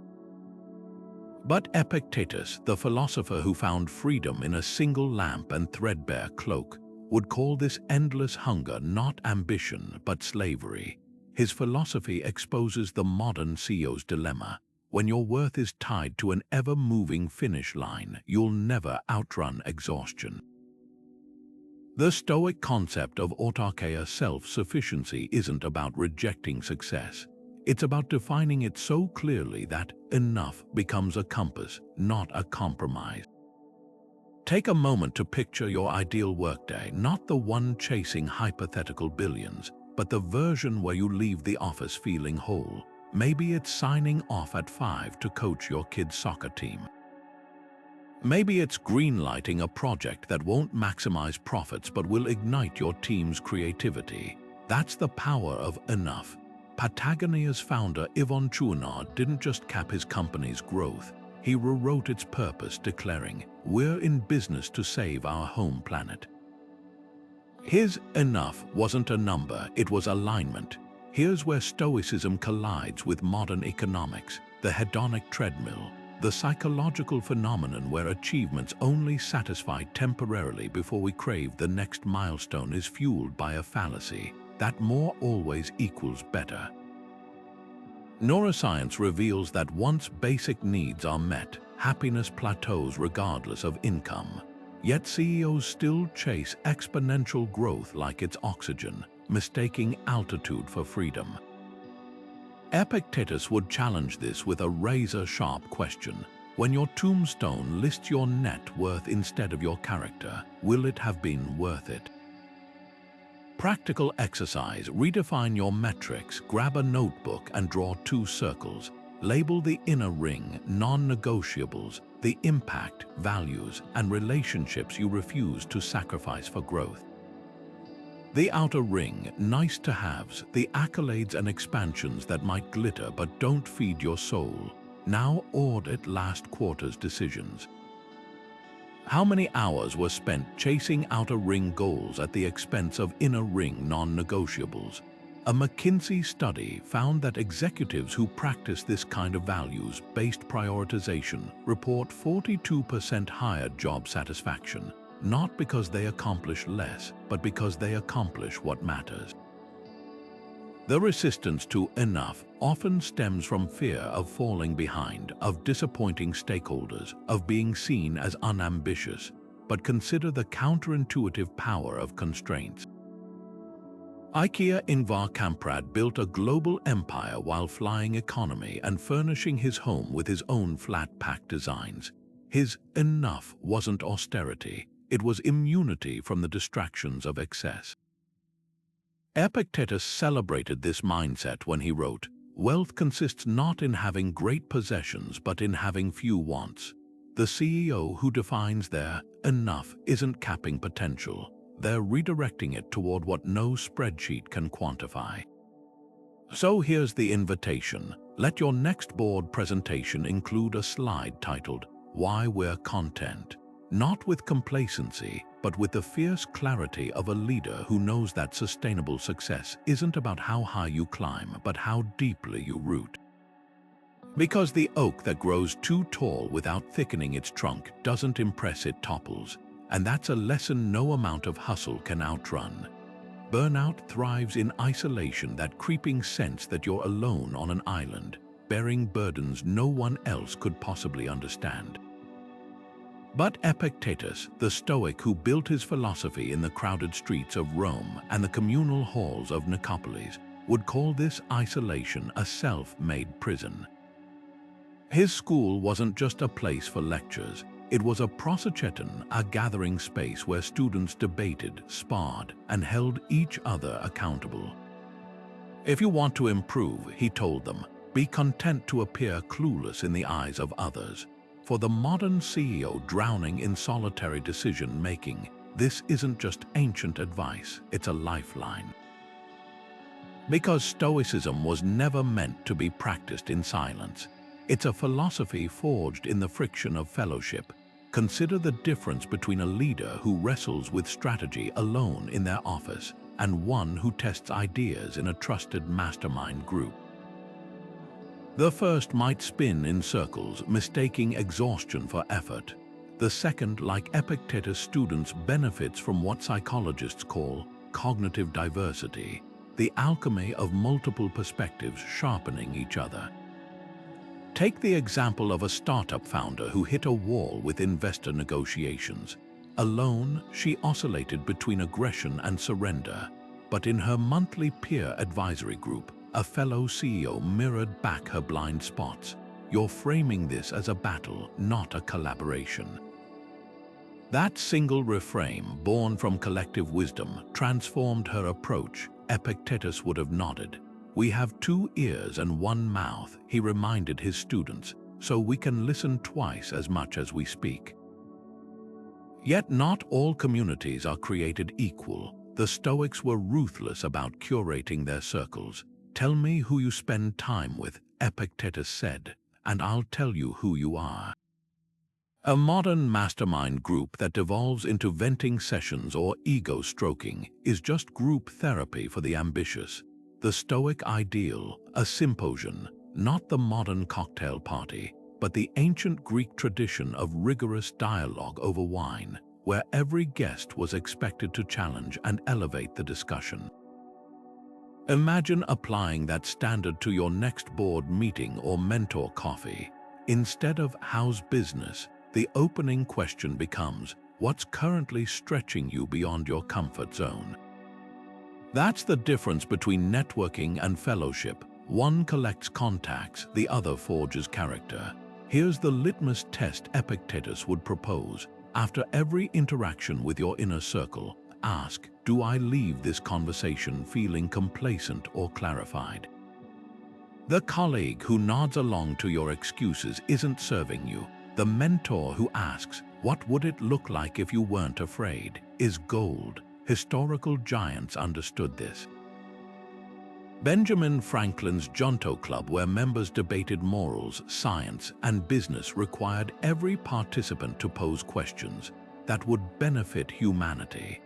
But Epictetus, the philosopher who found freedom in a single lamp and threadbare cloak, would call this endless hunger not ambition but slavery. His philosophy exposes the modern CEO's dilemma. When your worth is tied to an ever-moving finish line, you'll never outrun exhaustion. The Stoic concept of autarkeia, self-sufficiency, isn't about rejecting success. It's about defining it so clearly that enough becomes a compass, not a compromise. Take a moment to picture your ideal workday, not the one chasing hypothetical billions, but the version where you leave the office feeling whole. Maybe it's signing off at 5 to coach your kid's soccer team. Maybe it's greenlighting a project that won't maximize profits but will ignite your team's creativity. That's the power of enough. Patagonia's founder Yvon Chouinard didn't just cap his company's growth, he rewrote its purpose, declaring, "We're in business to save our home planet." His enough wasn't a number, it was alignment. Here's where Stoicism collides with modern economics: the hedonic treadmill, the psychological phenomenon where achievements only satisfy temporarily before we crave the next milestone, is fueled by a fallacy that more always equals better. Neuroscience reveals that once basic needs are met, happiness plateaus regardless of income. Yet CEOs still chase exponential growth like it's oxygen, mistaking altitude for freedom. Epictetus would challenge this with a razor-sharp question: When your tombstone lists your net worth instead of your character, will it have been worth it? Practical exercise: redefine your metrics, grab a notebook and draw 2 circles. Label the inner ring, non-negotiables, the impact, values, and relationships you refuse to sacrifice for growth. The outer ring, nice-to-haves, the accolades and expansions that might glitter but don't feed your soul. Now audit last quarter's decisions. How many hours were spent chasing outer ring goals at the expense of inner ring non-negotiables? A McKinsey study found that executives who practice this kind of values-based prioritization report 42% higher job satisfaction, not because they accomplish less, but because they accomplish what matters. The resistance to enough often stems from fear of falling behind, of disappointing stakeholders, of being seen as unambitious. But consider the counterintuitive power of constraints. IKEA Ingvar Kamprad built a global empire while flying economy and furnishing his home with his own flat-pack designs. His enough wasn't austerity, it was immunity from the distractions of excess. Epictetus celebrated this mindset when he wrote, "Wealth consists not in having great possessions but in having few wants." The CEO who defines their enough isn't capping potential, they're redirecting it toward what no spreadsheet can quantify. So here's the invitation. Let your next board presentation include a slide titled, "Why We're Content." Not with complacency, but with the fierce clarity of a leader who knows that sustainable success isn't about how high you climb, but how deeply you root. Because the oak that grows too tall without thickening its trunk doesn't impress, it topples. And that's a lesson no amount of hustle can outrun. Burnout thrives in isolation, that creeping sense that you're alone on an island, bearing burdens no one else could possibly understand. But Epictetus, the Stoic who built his philosophy in the crowded streets of Rome and the communal halls of Nicopolis, would call this isolation a self-made prison. His school wasn't just a place for lectures, it was a prosocheton, a gathering space where students debated, sparred, and held each other accountable. If you want to improve, he told them, be content to appear clueless in the eyes of others. For the modern CEO drowning in solitary decision-making, this isn't just ancient advice, it's a lifeline. Because Stoicism was never meant to be practiced in silence. It's a philosophy forged in the friction of fellowship. Consider the difference between a leader who wrestles with strategy alone in their office and one who tests ideas in a trusted mastermind group. The first might spin in circles, mistaking exhaustion for effort. The second, like Epictetus students, benefits from what psychologists call cognitive diversity, the alchemy of multiple perspectives sharpening each other. Take the example of a startup founder who hit a wall with investor negotiations. Alone, she oscillated between aggression and surrender, but in her monthly peer advisory group, a fellow CEO mirrored back her blind spots. You're framing this as a battle, not a collaboration. That single reframe, born from collective wisdom, transformed her approach. Epictetus would have nodded. We have 2 ears and 1 mouth, he reminded his students, so we can listen twice as much as we speak. Yet not all communities are created equal. The Stoics were ruthless about curating their circles. Tell me who you spend time with, Epictetus said, and I'll tell you who you are. A modern mastermind group that devolves into venting sessions or ego stroking is just group therapy for the ambitious. The Stoic ideal, a symposium, not the modern cocktail party, but the ancient Greek tradition of rigorous dialogue over wine, where every guest was expected to challenge and elevate the discussion. Imagine applying that standard to your next board meeting or mentor coffee. Instead of "how's business?" the opening question becomes, what's currently stretching you beyond your comfort zone? That's the difference between networking and fellowship. One collects contacts, the other forges character. Here's the litmus test Epictetus would propose. After every interaction with your inner circle, ask, do I leave this conversation feeling complacent or clarified? The colleague who nods along to your excuses isn't serving you. The mentor who asks, what would it look like if you weren't afraid, is gold. Historical giants understood this. Benjamin Franklin's Junto Club, where members debated morals, science, and business, required every participant to pose questions that would benefit humanity.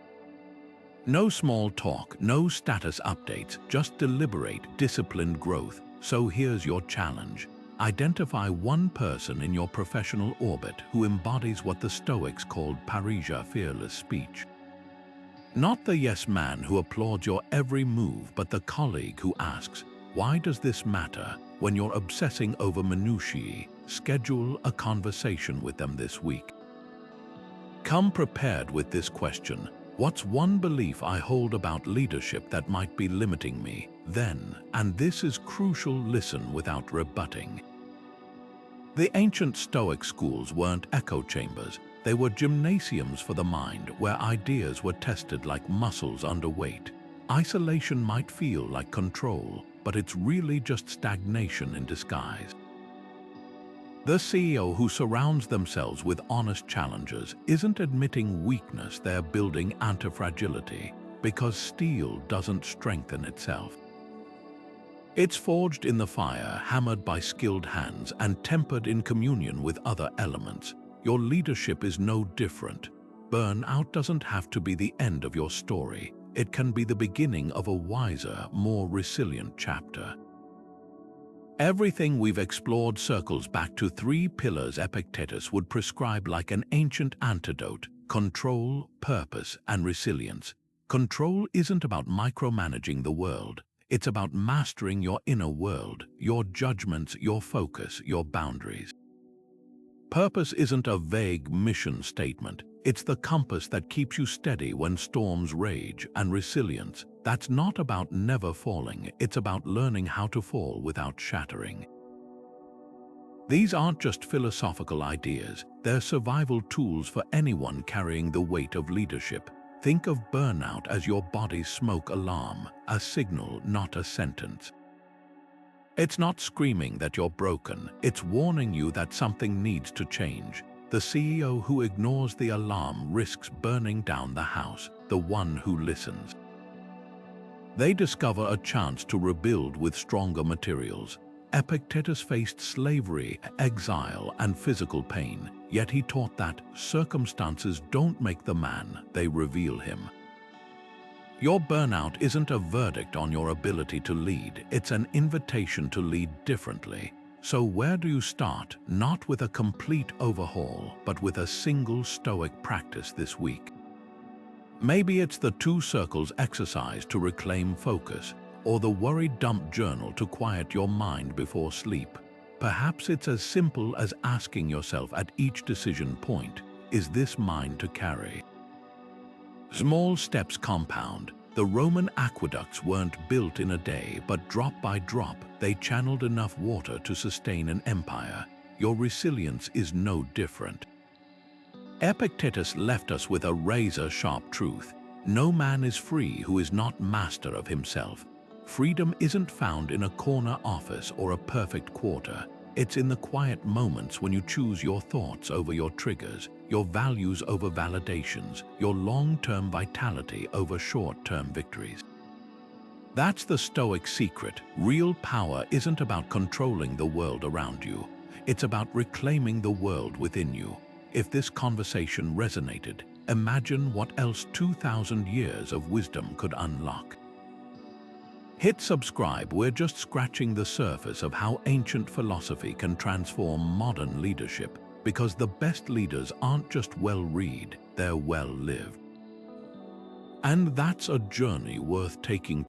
No small talk, no status updates, just deliberate, disciplined growth. So here's your challenge. Identify one person in your professional orbit who embodies what the Stoics called parrhesia, fearless speech. Not the yes man who applauds your every move, but the colleague who asks, why does this matter? When you're obsessing over minutiae, schedule a conversation with them this week. Come prepared with this question. What's one belief I hold about leadership that might be limiting me? Then, and this is crucial, listen without rebutting. The ancient Stoic schools weren't echo chambers. They were gymnasiums for the mind, where ideas were tested like muscles under weight. Isolation might feel like control, but it's really just stagnation in disguise. The CEO who surrounds themselves with honest challengers isn't admitting weakness, they're building anti-fragility, because steel doesn't strengthen itself. It's forged in the fire, hammered by skilled hands, and tempered in communion with other elements. Your leadership is no different. Burnout doesn't have to be the end of your story. It can be the beginning of a wiser, more resilient chapter. Everything we've explored circles back to three pillars Epictetus would prescribe like an ancient antidote: control, purpose, and resilience. Control isn't about micromanaging the world. It's about mastering your inner world, your judgments, your focus, your boundaries. Purpose isn't a vague mission statement. It's the compass that keeps you steady when storms rage. And resilience, that's not about never falling. It's about learning how to fall without shattering. These aren't just philosophical ideas. They're survival tools for anyone carrying the weight of leadership. Think of burnout as your body's smoke alarm, a signal, not a sentence. It's not screaming that you're broken, it's warning you that something needs to change. The CEO who ignores the alarm risks burning down the house, the one who listens. They discover a chance to rebuild with stronger materials. Epictetus faced slavery, exile, and physical pain, yet he taught that circumstances don't make the man, they reveal him. Your burnout isn't a verdict on your ability to lead, it's an invitation to lead differently. So where do you start? Not with a complete overhaul, but with a single Stoic practice this week. Maybe it's the 2 circles exercise to reclaim focus, or the worry dump journal to quiet your mind before sleep. Perhaps it's as simple as asking yourself at each decision point, is this mine to carry? Small steps compound. The Roman aqueducts weren't built in a day, but drop by drop, they channeled enough water to sustain an empire. Your resilience is no different. Epictetus left us with a razor-sharp truth. No man is free who is not master of himself. Freedom isn't found in a corner office or a perfect quarter. It's in the quiet moments when you choose your thoughts over your triggers, your values over validations, your long-term vitality over short-term victories. That's the Stoic secret. Real power isn't about controlling the world around you. It's about reclaiming the world within you. If this conversation resonated, imagine what else 2,000 years of wisdom could unlock. Hit subscribe. We're just scratching the surface of how ancient philosophy can transform modern leadership, because the best leaders aren't just well-read, they're well-lived. And that's a journey worth taking